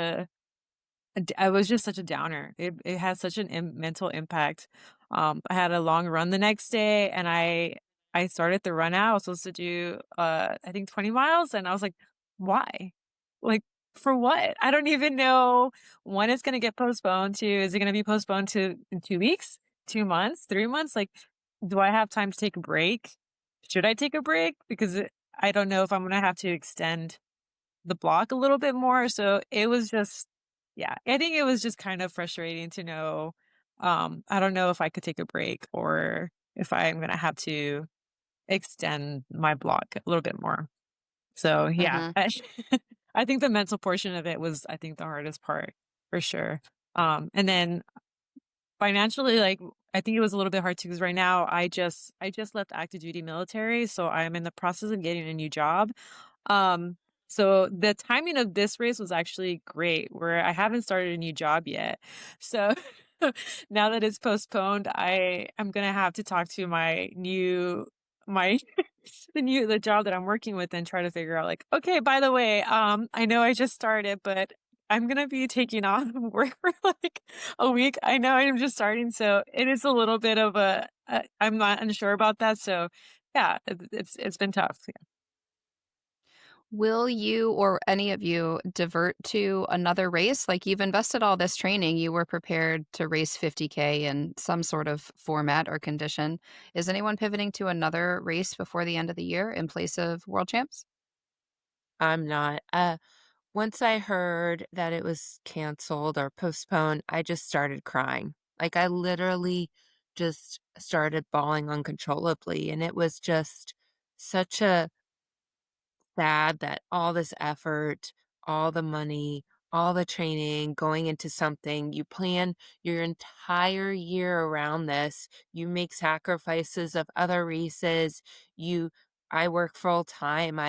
I was just such a downer. It had such an mental impact. I had a long run the next day, and I started the run out. I was supposed to do I think 20 miles, and I was like, why? Like for what? I don't even know when it's gonna get postponed to. Is it gonna be postponed to in 2 weeks, 2 months, 3 months? Like, do I have time to take a break? Should I take a break? Because I don't know if I'm gonna have to extend the block a little bit more. So it was just, yeah, I think it was just kind of frustrating to know. I don't know if I could take a break or if I'm going to have to extend my block a little bit more. So yeah, Mhm. I think the mental portion of it was, I think, the hardest part for sure. And then financially, like, I think it was a little bit hard too because right now I just left active duty military, so I'm in the process of getting a new job. Um, so the timing of this race was actually great, where I haven't started a new job yet. So now that it's postponed, I am gonna have to talk to my the job that I'm working with and try to figure out like, okay, by the way, I know I just started, but I'm gonna be taking off work for like a week. I know I'm just starting, so it is a little bit of I'm not unsure about that. So yeah, it's been tough. Will you or any of you divert to another race? Like you've invested all this training, you were prepared to race 50K in some sort of format or condition. Is anyone pivoting to another race before the end of the year in place of world champs? I'm not. Once I heard that it was canceled or postponed, I just started crying. Like, I literally just started bawling uncontrollably, and it was just such a sad that all this effort, all the money, all the training going into something, you plan your entire year around this, you make sacrifices of other races, you I work full time.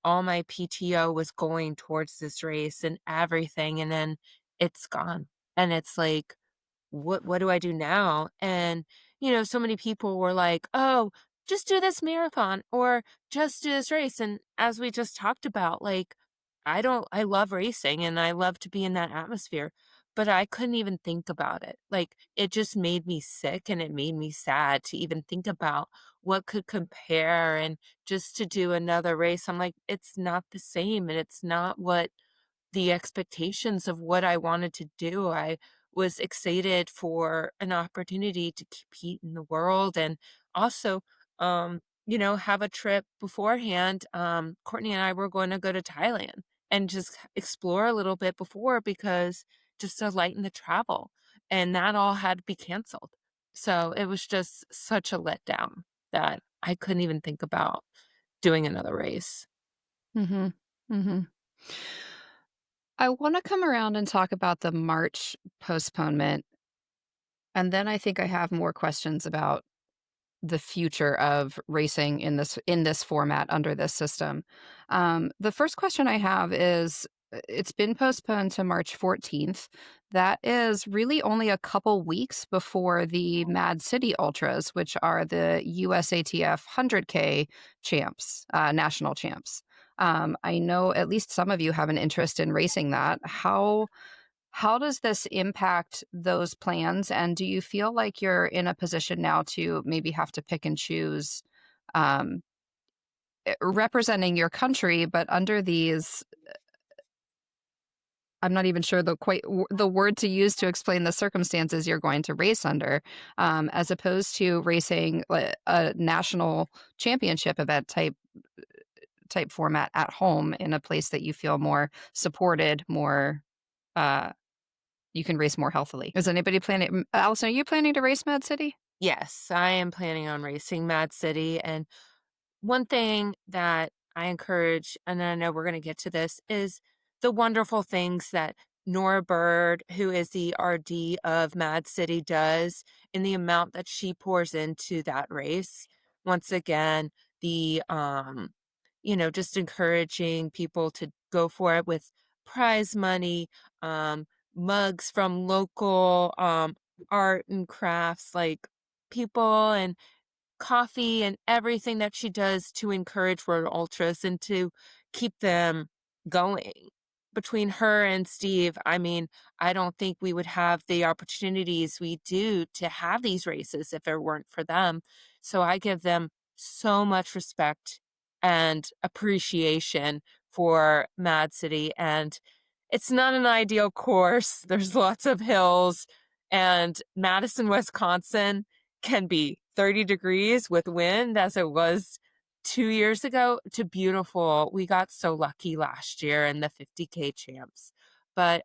All my PTO was going towards this race and everything, and then it's gone. And it's like, what do I do now? And, so many people were like, "Oh, just do this marathon or just do this race." And as we just talked about, like, I love racing and I love to be in that atmosphere, but I couldn't even think about it. Like, it just made me sick and it made me sad to even think about what could compare and just to do another race. I'm like, it's not the same and it's not what the expectations of what I wanted to do. I was excited for an opportunity to compete in the world and also, have a trip beforehand. Courtney and I were going to go to Thailand and just explore a little bit before because just to lighten the travel. And that all had to be canceled. So it was just such a letdown that I couldn't even think about doing another race. Mhm. Mhm. I wanna come around and talk about the March postponement, and then I think I have more questions about the future of racing in this format under this system. The first question I have is it's been postponed to March 14th. That is really only a couple weeks before the Mad City Ultras, which are the USATF 100K champs, national champs. I know at least some of you have an interest in racing that. How does this impact those plans? And do you feel like you're in a position now to maybe have to pick and choose, um, representing your country, but under these, I'm not even sure the word to use to explain the circumstances you're going to race under, as opposed to racing a national championship event type format at home in a place that you feel more supported, more uh, you can race more healthily. Is anybody planning Allison, are you planning to race Mad City? Yes, I am planning on racing Mad City. And one thing that I encourage, and I know we're going to get to this, is the wonderful things that Nora Bird, who is the RD of Mad City, does and the amount that she pours into that race. Once again, the just encouraging people to go for it with prize money, mugs from local art and crafts, like people, and coffee and everything that she does to encourage road ultras and to keep them going. Between her and Steve, I mean, I don't think we would have the opportunities we do to have these races if it weren't for them. So I give them so much respect and appreciation for Mad City. And it's not an ideal course. There's lots of hills, and Madison, Wisconsin can be 30 degrees with wind as it was 2 years ago to beautiful. We got so lucky last year in the 50K champs. But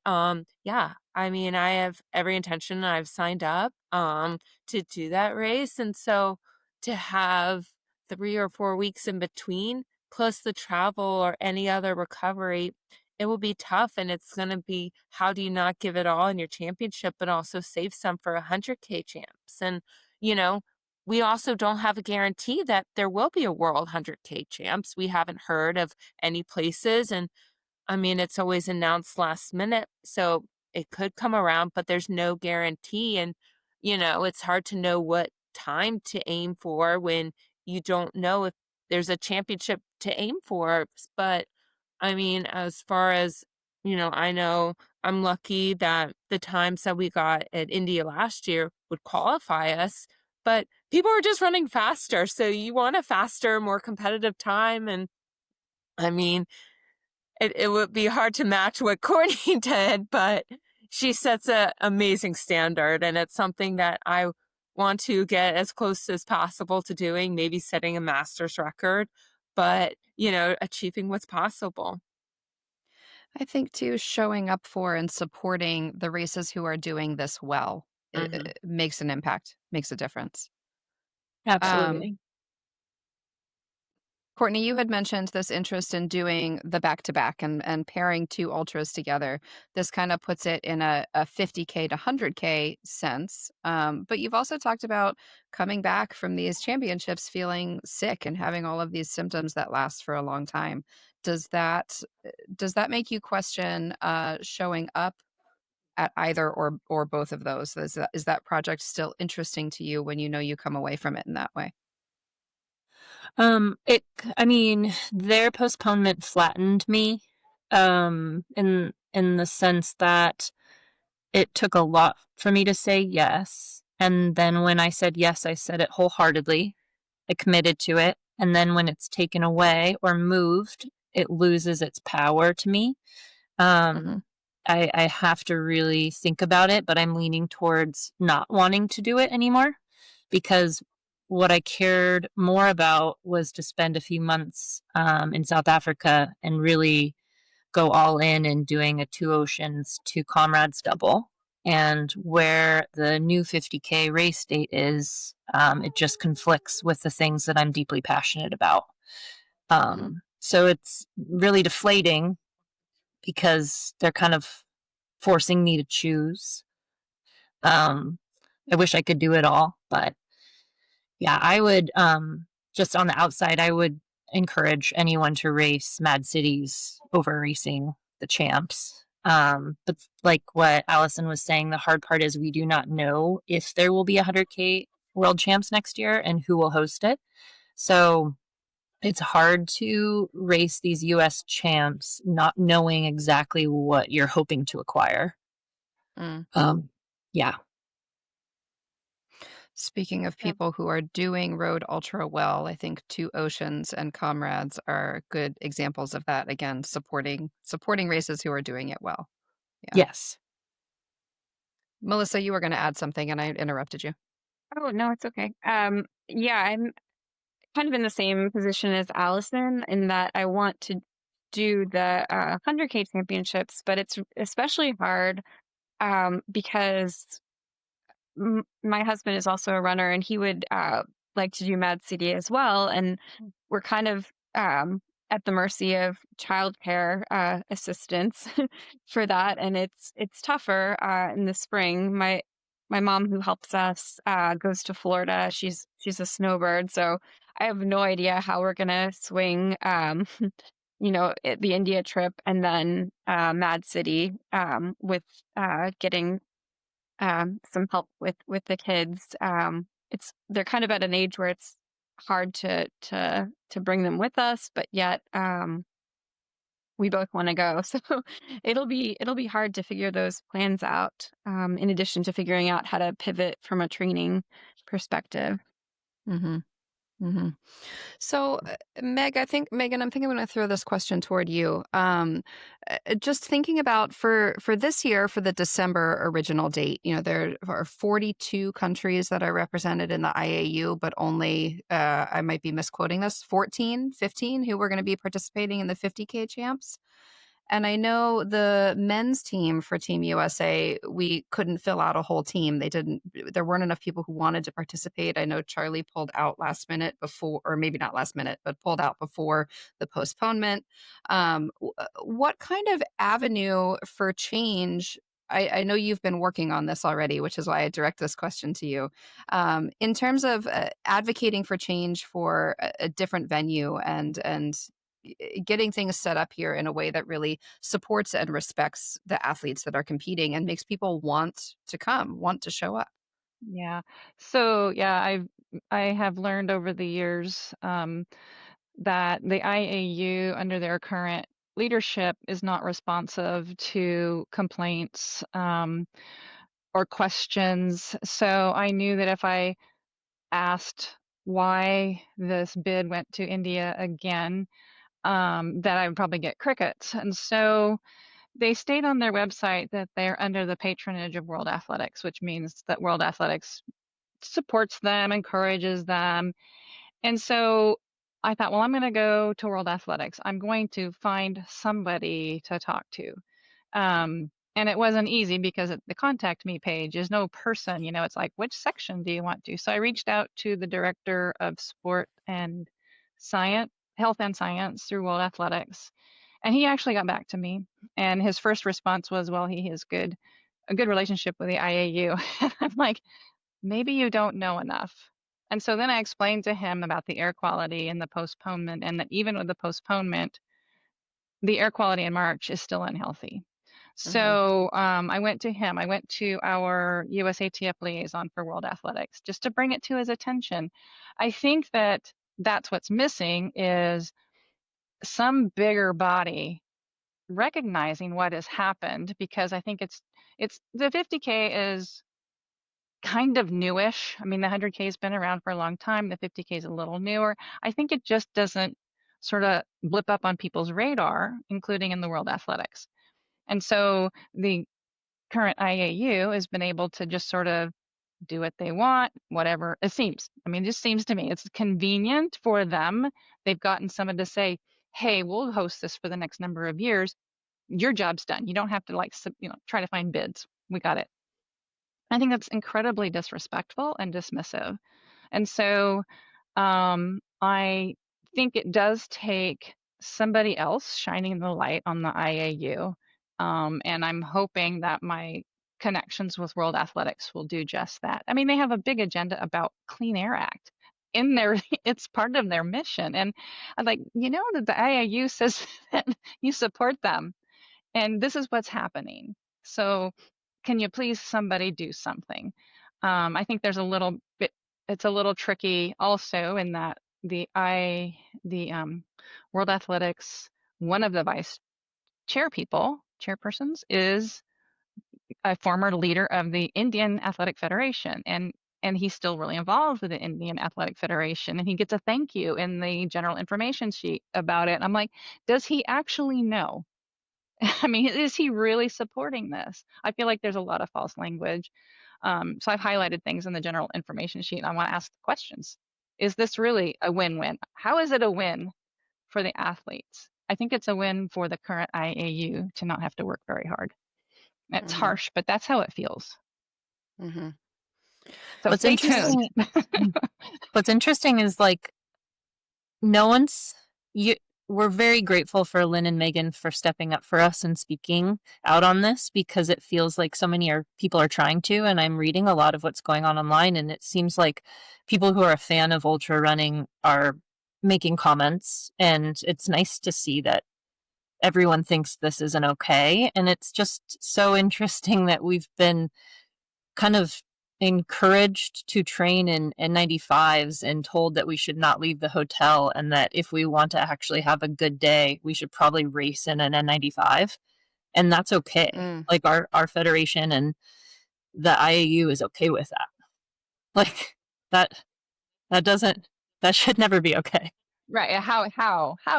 yeah, I mean, I have every intention. I've signed up to do that race. And so to have 3 or 4 weeks in between, plus the travel or any other recovery, it will be tough. And it's going to be, how do you not give it all in your championship, but also save some for 100K champs? And, you know, we also don't have a guarantee that there will be a world 100K champs. We haven't heard of any places. And I mean, it's always announced last minute, so it could come around, but there's no guarantee. And, it's hard to know what time to aim for when you don't know if there's a championship to aim for. But I mean, as far as, I know I'm lucky that the times that we got at India last year would qualify us, but people are just running faster. So you want a faster, more competitive time. And I mean, it would be hard to match what Courtney did, but she sets an amazing standard. And it's something that I want to get as close as possible to doing, maybe setting a master's record, but, achieving what's possible. I think too, showing up for and supporting the races who are doing this well Mhm. makes an impact, makes a difference. Um, Absolutely. Courtney, you had mentioned this interest in doing the back to back and pairing two ultras together. This kind of puts it in a 50K to 100K sense. But you've also talked about coming back from these championships feeling sick and having all of these symptoms that last for a long time. Does that does that make you question showing up at either or both of those? Is that project still interesting to you when you know you come away from it in that way? I mean, their postponement flattened me, in the sense that it took a lot for me to say yes. And then when I said yes, I said it wholeheartedly. I committed to it. And then when it's taken away or moved, it loses its power to me. Hmm. I have to really think about it, but I'm leaning towards not wanting to do it anymore, because what I cared more about was to spend a few months in South Africa and really go all in and doing a two oceans, two comrades double. And where the new 50K race date is, it just conflicts with the things that I'm deeply passionate about. So it's really deflating because they're kind of forcing me to choose. Um, I wish I could do it all, but yeah, I would, just on the outside, I would encourage anyone to race Mad Cities over racing the champs. But like what Allison was saying, the hard part is we do not know if there will be 100K world champs next year and who will host it. So it's hard to race these US champs not knowing exactly what you're hoping to acquire. Mm. Um, yeah. Speaking of Yeah. people who are doing road ultra well, I think Two Oceans and Comrades are good examples of that. Again, supporting races who are doing it well. Yeah. Yes. Melissa, you were going to add something and I interrupted you. Oh, no, it's okay. Yeah, I'm kind of in the same position as Allison in that I want to do the 100K championships, but it's especially hard because my husband is also a runner and he would like to do Mad City as well. And we're kind of at the mercy of childcare assistance for that, and it's tougher in the spring. My mom, who helps us, goes to Florida. She's a snowbird, so I have no idea how we're gonna swing. The India trip and then Mad City with getting some help with the kids. They're kind of at an age where it's hard to bring them with us, but yet we both want to go. So it'll be hard to figure those plans out. In addition to figuring out how to pivot from a training perspective. Mm-hmm. Mm-hmm. So, Megan, I'm thinking I'm going to throw this question toward you. Just thinking about for this year, for the December original date, there are 42 countries that are represented in the IAU, but only, I might be misquoting this, 15 who were going to be participating in the 50K champs. And I know the men's team for Team USA, we couldn't fill out a whole team. There weren't enough people who wanted to participate. I know Charlie pulled out last minute before, or maybe not last minute, but pulled out before the postponement. What kind of avenue for change? I know you've been working on this already, which is why I direct this question to you. In terms of advocating for change for a different venue and getting things set up here in a way that really supports and respects the athletes that are competing and makes people want to come, want to show up. Yeah. So yeah, I have learned over the years that the IAU under their current leadership is not responsive to complaints or questions. So I knew that if I asked why this bid went to India again, that I would probably get crickets. And so they state on their website that they're under the patronage of World Athletics, which means that World Athletics supports them, encourages them. And so I thought, well, I'm going to go to World Athletics. I'm going to find somebody to talk to. And it wasn't easy because the contact me page is no person, it's like, which section do you want to? So I reached out to the director of sport and science, health and science through World Athletics. And he actually got back to me. And his first response was, well, he has a good relationship with the IAU. I'm like, maybe you don't know enough. And so then I explained to him about the air quality and the postponement, and that even with the postponement, the air quality in March is still unhealthy. So I went to him. I went to our USATF liaison for World Athletics just to bring it to his attention. I think that's what's missing is some bigger body recognizing what has happened, because I think it's the 50K is kind of newish. I mean, the 100K has been around for a long time. The 50K is a little newer. I think it just doesn't sort of blip up on people's radar, including in the World Athletics. And so the current IAU has been able to just sort of do what they want, whatever it seems. I mean, it just seems to me it's convenient for them. They've gotten someone to say, hey, we'll host this for the next number of years. Your job's done. You don't have to try to find bids. We got it. I think that's incredibly disrespectful and dismissive. And so I think it does take somebody else shining the light on the IAU. And I'm hoping that my connections with World Athletics will do just that. I mean, they have a big agenda about Clean Air Act in their, it's part of their mission. And I'm like, that the IAU says that you support them. And this is what's happening. So can you please somebody do something? I think there's it's a little tricky also in that the World Athletics, one of the vice chairpersons is a former leader of the Indian Athletic Federation, and he's still really involved with the Indian Athletic Federation, and he gets a thank you in the general information sheet about it. I'm like, does he actually know? I mean, is he really supporting this? I feel like there's a lot of false language. So I've highlighted things in the general information sheet, and I want to ask the questions. Is this really a win-win? How is it a win for the athletes? I think it's a win for the current IAU to not have to work very hard. It's harsh, but that's how it feels. Mm-hmm. So What's stay tuned. What's interesting is like no one's we're very grateful for Lynn and Megan for stepping up for us and speaking out on this, because it feels like so many people are trying to, and I'm reading a lot of what's going on online, and it seems like people who are a fan of ultra running are making comments, and it's nice to see that everyone thinks this isn't okay. And it's just so interesting that we've been kind of encouraged to train in N95s and told that we should not leave the hotel, and that if we want to actually have a good day, we should probably race in an N95, and that's okay. Mm. Like our federation and the IAU is okay with that. Like that doesn't, that should never be okay. Right. How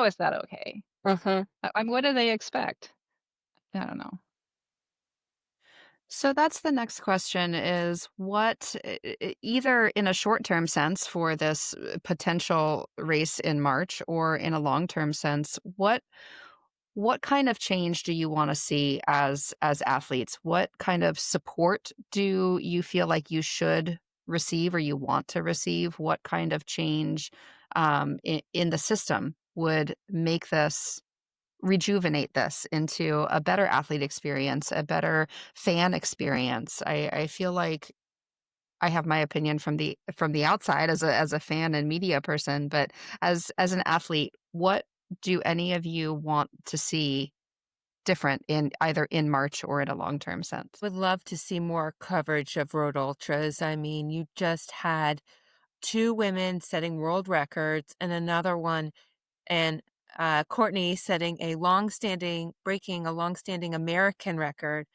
is that okay? Uh-huh. What do they expect? I don't know. So that's the next question is what, either in a short term sense for this potential race in March or in a long term sense, what kind of change do you want to see as athletes? What kind of support do you feel like you should receive or you want to receive? What kind of change in the system would make this rejuvenate this into a better athlete experience, a better fan experience? I feel like I have my opinion from the outside as a fan and media person, but as an athlete, what do any of you want to see different in either in March or in a long-term sense? Would love to see more coverage of road ultras. I mean, you just had two women setting world records and another one, and Courtney breaking a long-standing American record.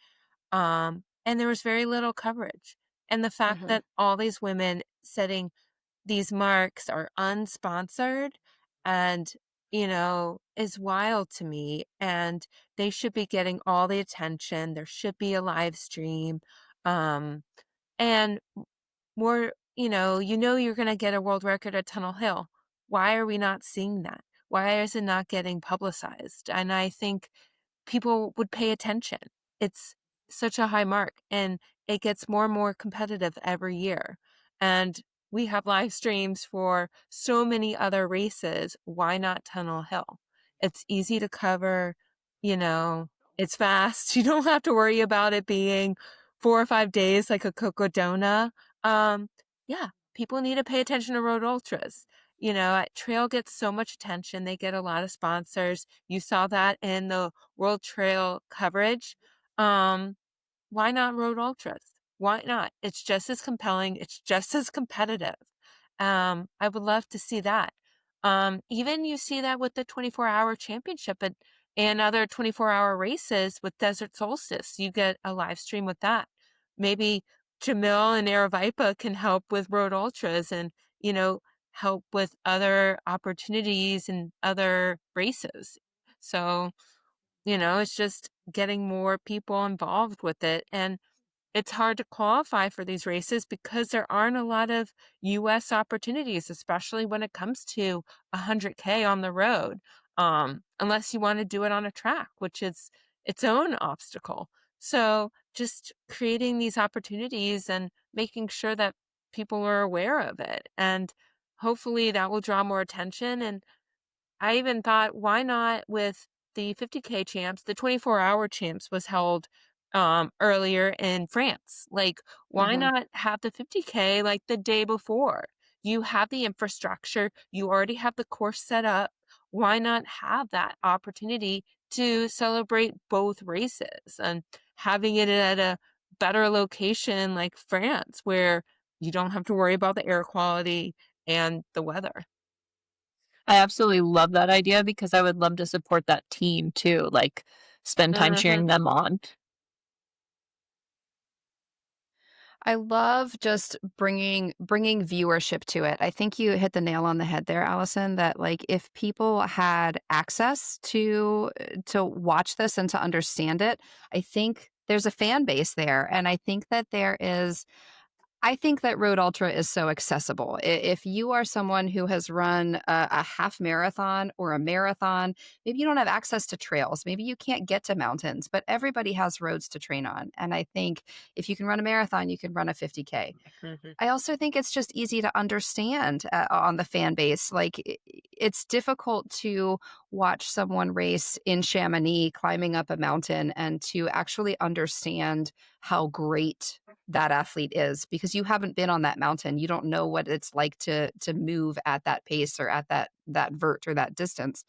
And there was very little coverage. And the fact Mhm. that all these women setting these marks are unsponsored and, is wild to me. And they should be getting all the attention. There should be a live stream. Um, and more, you're going to get a world record at Tunnel Hill. Why are we not seeing that? Why is it not getting publicized? And I think people would pay attention. It's such a high mark, and it gets more and more competitive every year. And we have live streams for so many other races. Why not Tunnel Hill? It's easy to cover, you know, it's fast. You don't have to worry about it being 4 or 5 days like a Cocodona. Yeah, people need to pay attention to road ultras. Trail gets so much attention. They get a lot of sponsors. You saw that in the World Trail coverage. Why not road ultras? Why not? It's just as compelling. It's just as competitive. I would love to see that. Even you see that with the 24-hour championship and other 24-hour races with Desert Solstice. You get a live stream with that. Maybe Jamil and Aravaipa can help with road ultras and, help with other opportunities and other races. So, it's just getting more people involved with it. And it's hard to qualify for these races because there aren't a lot of US opportunities, especially when it comes to 100K on the road. Unless you want to do it on a track, which is its own obstacle. So just creating these opportunities and making sure that people are aware of it. And hopefully that will draw more attention. And I even thought, why not with the 50K champs? The 24-hour champs was held earlier in France. Like, why Mhm. not have the 50K like the day before? You have the infrastructure, you already have the course set up. Why not have that opportunity to celebrate both races and having it at a better location like France, where you don't have to worry about the air quality and the weather? I absolutely love that idea, because I would love to support that team too, like spend time Mhm. cheering them on. I love just bringing viewership to it. I think you hit the nail on the head there, Allison, that like if people had access to watch this and to understand it, I think there's a fan base there. And I think that Road Ultra is so accessible. If you are someone who has run a half marathon or a marathon, maybe you don't have access to trails, maybe you can't get to mountains, but everybody has roads to train on. And I think if you can run a marathon, you can run a 50K. Mhm. I also think it's just easy to understand on the fan base. Like it's difficult to watch someone race in Chamonix climbing up a mountain and to actually understand how great that athlete is because you haven't been on that mountain. You don't know what it's like to move at that pace or at that vert or that distance.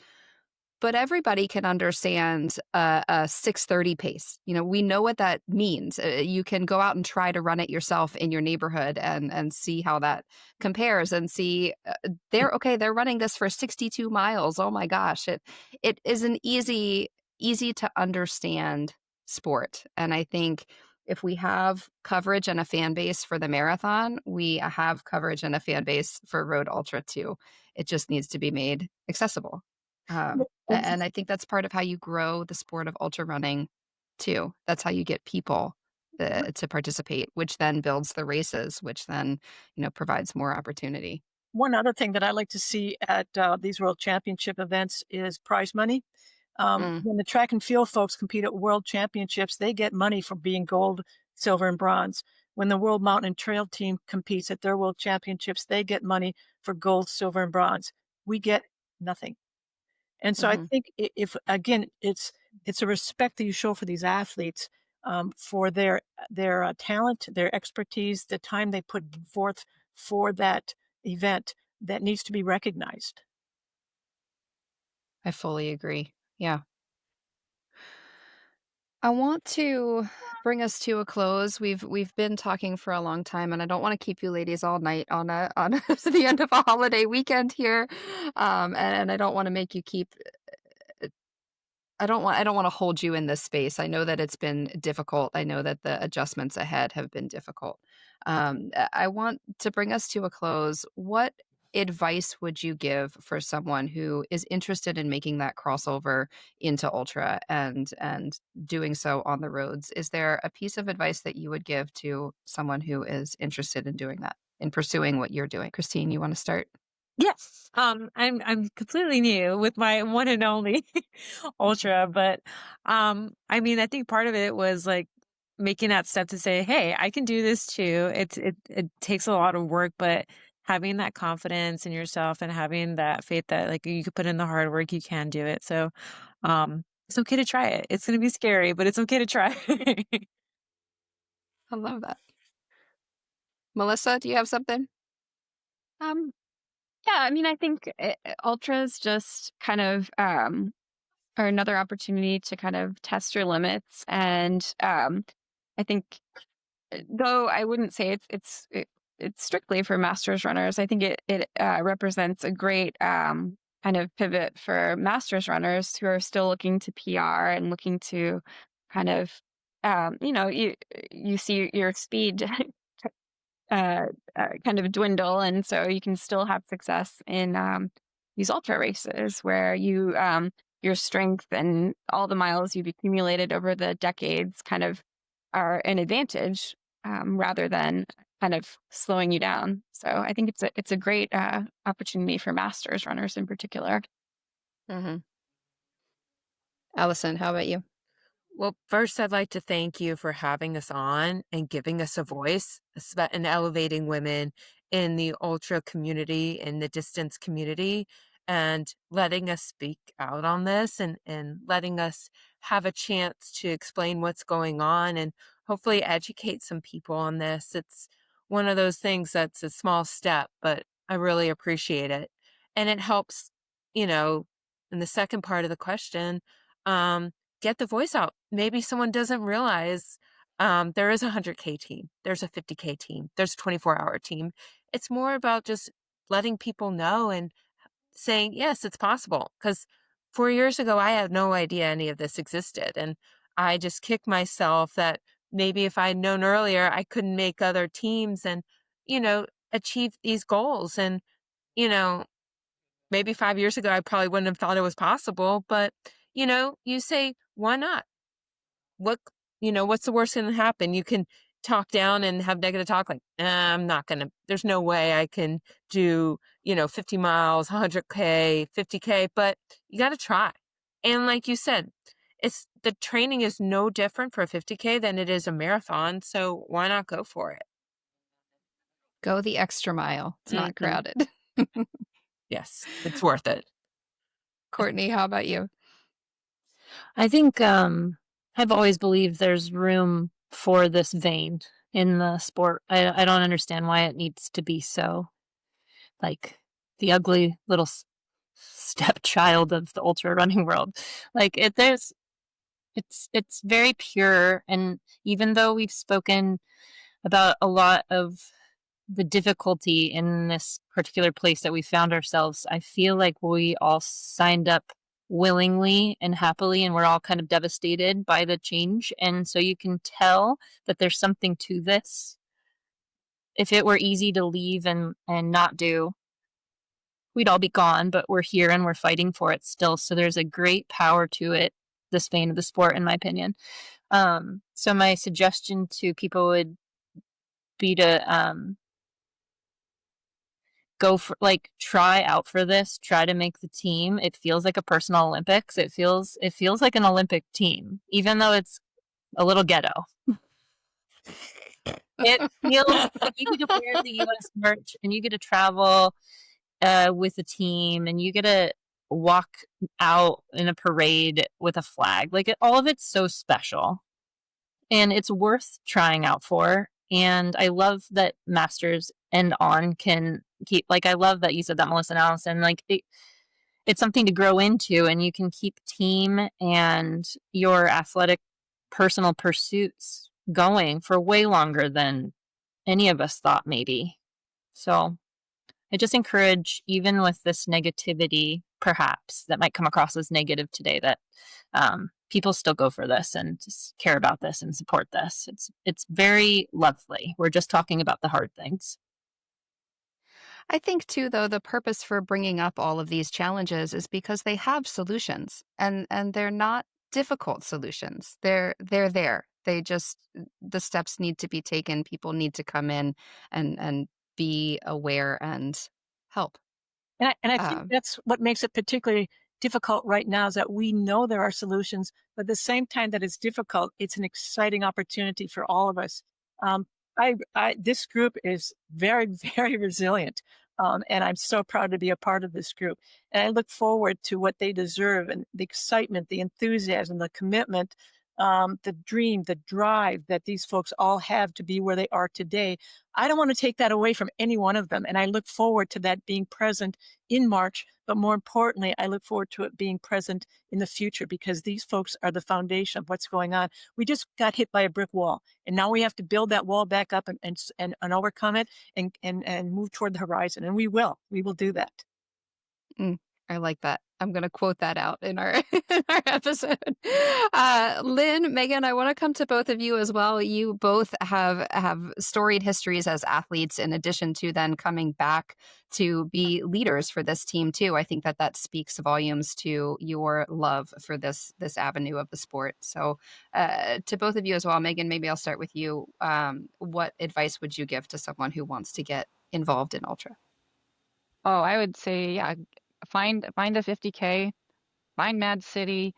But everybody can understand a 6:30 pace. You know, we know what that means. You can go out and try to run it yourself in your neighborhood and see how that compares and see they're running this for 62 miles. Oh my gosh. It is an easy to understand sport. And I think if we have coverage and a fan base for the marathon, we have coverage and a fan base for road ultra too. It just needs to be made accessible. And I think that's part of how you grow the sport of ultra running too. That's how you get people to participate, which then builds the races, which then, provides more opportunity. One other thing that I like to see at these World Championship events is prize money. Mm, When the track and field folks compete at World Championships, they get money for being gold, silver, and bronze. When the World Mountain and Trail team competes at their World Championships, they get money for gold, silver, and bronze. We get nothing. And so I mhm. think if again, it's a respect that you show for these athletes for their talent, their expertise, the time they put forth for that event that needs to be recognized. I fully agree. Yeah. I want to bring us to a close. We've been talking for a long time, and I don't want to keep you ladies all night on the end of a holiday weekend here. And I don't want to make you keep I don't wanna hold you in this space. I know that it's been difficult. I know that the adjustments ahead have been difficult. I want to bring us to a close. What advice would you give for someone who is interested in making that crossover into ultra and doing so on the roads? Is there a piece of advice that you would give to someone who is interested in doing that, in pursuing what you're doing? Christine, you wanna start? Yes. I'm completely new with my one and only ultra, but I mean, I think part of it was like making that step to say, "Hey, I can do this too." It takes a lot of work, but having that confidence in yourself and having that faith that like you could put in the hard work, you can do it. So, it's okay to try it. It's going to be scary, but it's okay to try. I love that. Melissa, do you have something? Um, yeah, I mean, I think ultras just kind of are another opportunity to kind of test your limits, and I think though I wouldn't say it's strictly for masters runners. I think it represents a great kind of pivot for masters runners who are still looking to PR and looking to kind of you see your speed uh, kind of dwindle, and so you can still have success in these ultra races where your strength and all the miles you've accumulated over the decades kind of are an advantage rather than kind of slowing you down. So I think it's a great opportunity for masters runners in particular. Mhm. Allison, how about you? Well, first, I'd like to thank you for having us on and giving us a voice and elevating women in the ultra community, in the distance community, and letting us speak out on this and letting us have a chance to explain what's going on and hopefully educate some people on this. It's one of those things that's a small step, but I really appreciate it. And it helps, you know, in the second part of the question, um, get the voice out. Maybe someone doesn't realize there is a 100K team, there's a 50K team, there's a 24-hour team. It's more about just letting people know and saying, yes, it's possible. Because 4 years ago, I had no idea any of this existed. And I just kicked myself that maybe if I'd known earlier, I couldn't make other teams and, achieve these goals. And, you know, maybe 5 years ago, I probably wouldn't have thought it was possible. But, you say, why not? What what's the worst gonna happen? You can talk down and have negative talk like, I'm not gonna there's no way I can do, 50 miles, 100K, 50K, but you gotta try. And like you said, it's the training is no different for a 50K than it is a marathon, so why not go for it? Go the extra mile. It's not Mhm. crowded. Yes, it's worth it. Courtney, how about you? I think I've always believed there's room for this vein in the sport. I don't understand why it needs to be so like the ugly little stepchild of the ultra running world. Like it's very pure, and even though we've spoken about a lot of the difficulty in this particular place that we found ourselves, I feel like we all signed up willingly and happily, and we're all kind of devastated by the change. And so you can tell that there's something to this. If it were easy to leave and not do, we'd all be gone, but we're here and we're fighting for it still. So there's a great power to it, this vein of the sport, in my opinion. So my suggestion to people would be to go for try out for this, try to make the team. It feels like a personal Olympics. It feels like an Olympic team, even though it's a little ghetto. It feels like you get to wear the US merch and you get to travel with a team, and you get to walk out in a parade with a flag. All of it's so special, and it's worth trying out for. And I love that Masters and on can keep, I love that you said that, Melissa and Allison. It's something to grow into, and you can keep team and your athletic personal pursuits going for way longer than any of us thought, maybe. So I just encourage, even with this negativity, perhaps, that might come across as negative today, that people still go for this and just care about this and support this. It's very lovely. We're just talking about the hard things. I think too, though, the purpose for bringing up all of these challenges is because they have solutions, and they're not difficult solutions. They're there. They just the steps need to be taken. People need to come in and be aware and help. And I think Um, that's what makes it particularly difficult right now is that we know there are solutions, but at the same time that it's difficult, it's an exciting opportunity for all of us. Um, this group is very, very resilient. And I'm so proud to be a part of this group. And I look forward to what they deserve and the excitement, the enthusiasm, the commitment, the dream, the drive that these folks all have to be where they are today. I don't want to take that away from any one of them. And I look forward to that being present in March. But more importantly, I look forward to it being present in the future because these folks are the foundation of what's going on. We just got hit by a brick wall, and now we have to build that wall back up and overcome it and move toward the horizon. And we will. We will do that. Mm, I like that. I'm gonna quote that out in our in our episode. Lynn, Megan, I want to come to both of you as well. You both have storied histories as athletes, in addition to then coming back to be leaders for this team too. I think that speaks volumes to your love for this avenue of the sport. So, to both of you as well, Megan, maybe I'll start with you. What advice would you give to someone who wants to get involved in ultra? Oh, I would say, yeah, find a 50K, find Mad City,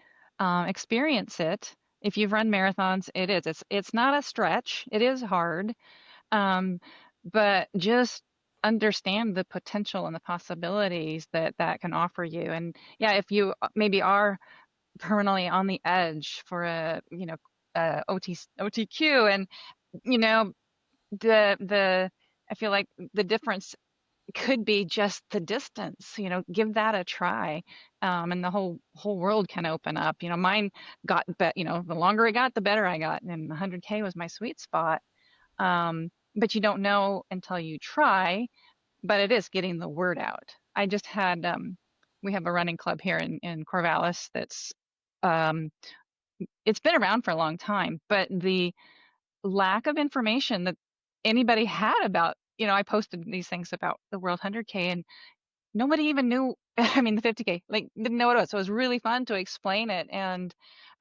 experience it. If you've run marathons, it is. It's not a stretch. It is hard, um, but just understand the potential and the possibilities that that can offer you. And yeah, if you maybe are permanently on the edge for OTQ, and you know the I feel like the difference could be just the distance. Give that a try, and the whole world can open up. Mine got the longer it got, the better I got, and 100K was my sweet spot. But you don't know until you try. But it is getting the word out. I just had we have a running club here in Corvallis that's um, it's been around for a long time, but the lack of information that anybody had about, I posted these things about the World 100K, and nobody even knew. I mean, the 50K, didn't know what it was. So it was really fun to explain it. And,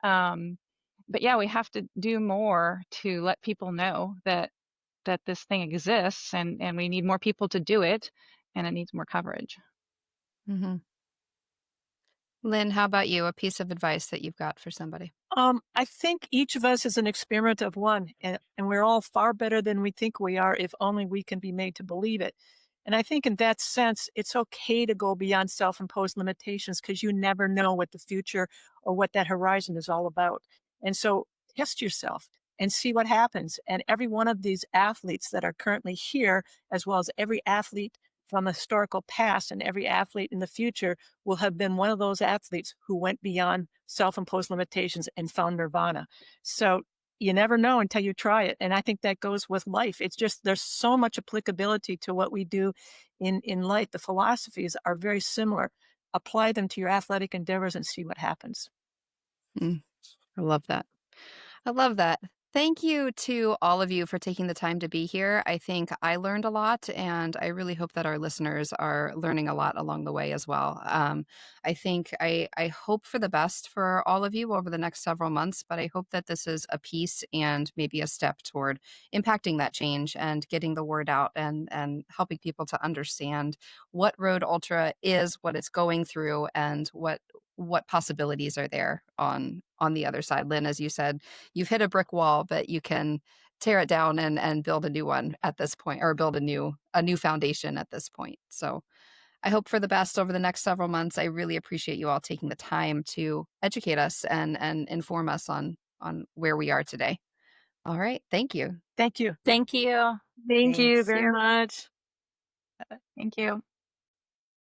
but yeah, we have to do more to let people know that this thing exists, and we need more people to do it, and it needs more coverage. Mm-hmm. Lynn, how about you? A piece of advice that you've got for somebody? I think each of us is an experiment of one, and we're all far better than we think we are if only we can be made to believe it. And I think in that sense, it's okay to go beyond self-imposed limitations because you never know what the future or what that horizon is all about. And so test yourself and see what happens. And every one of these athletes that are currently here, as well as every athlete from the historical past and every athlete in the future, will have been one of those athletes who went beyond self-imposed limitations and found nirvana. So you never know until you try it. And I think that goes with life. It's just there's so much applicability to what we do in life. The philosophies are very similar. Apply them to your athletic endeavors and see what happens. Mm, I love that. I love that. Thank you to all of you for taking the time to be here. I think I learned a lot, and I really hope that our listeners are learning a lot along the way as well. I think I hope for the best for all of you over the next several months, but I hope that this is a piece and maybe a step toward impacting that change and getting the word out and helping people to understand what Road Ultra is, what it's going through, and what possibilities are there on the other side. Lynn, as you said, you've hit a brick wall, but you can tear it down and build a new one at this point, or build a new foundation at this point. So I hope for the best over the next several months. I really appreciate you all taking the time to educate us and inform us on where we are today. All right. Thank you. Thank you. Thank you. Thank you Thanks. very much. Thank you.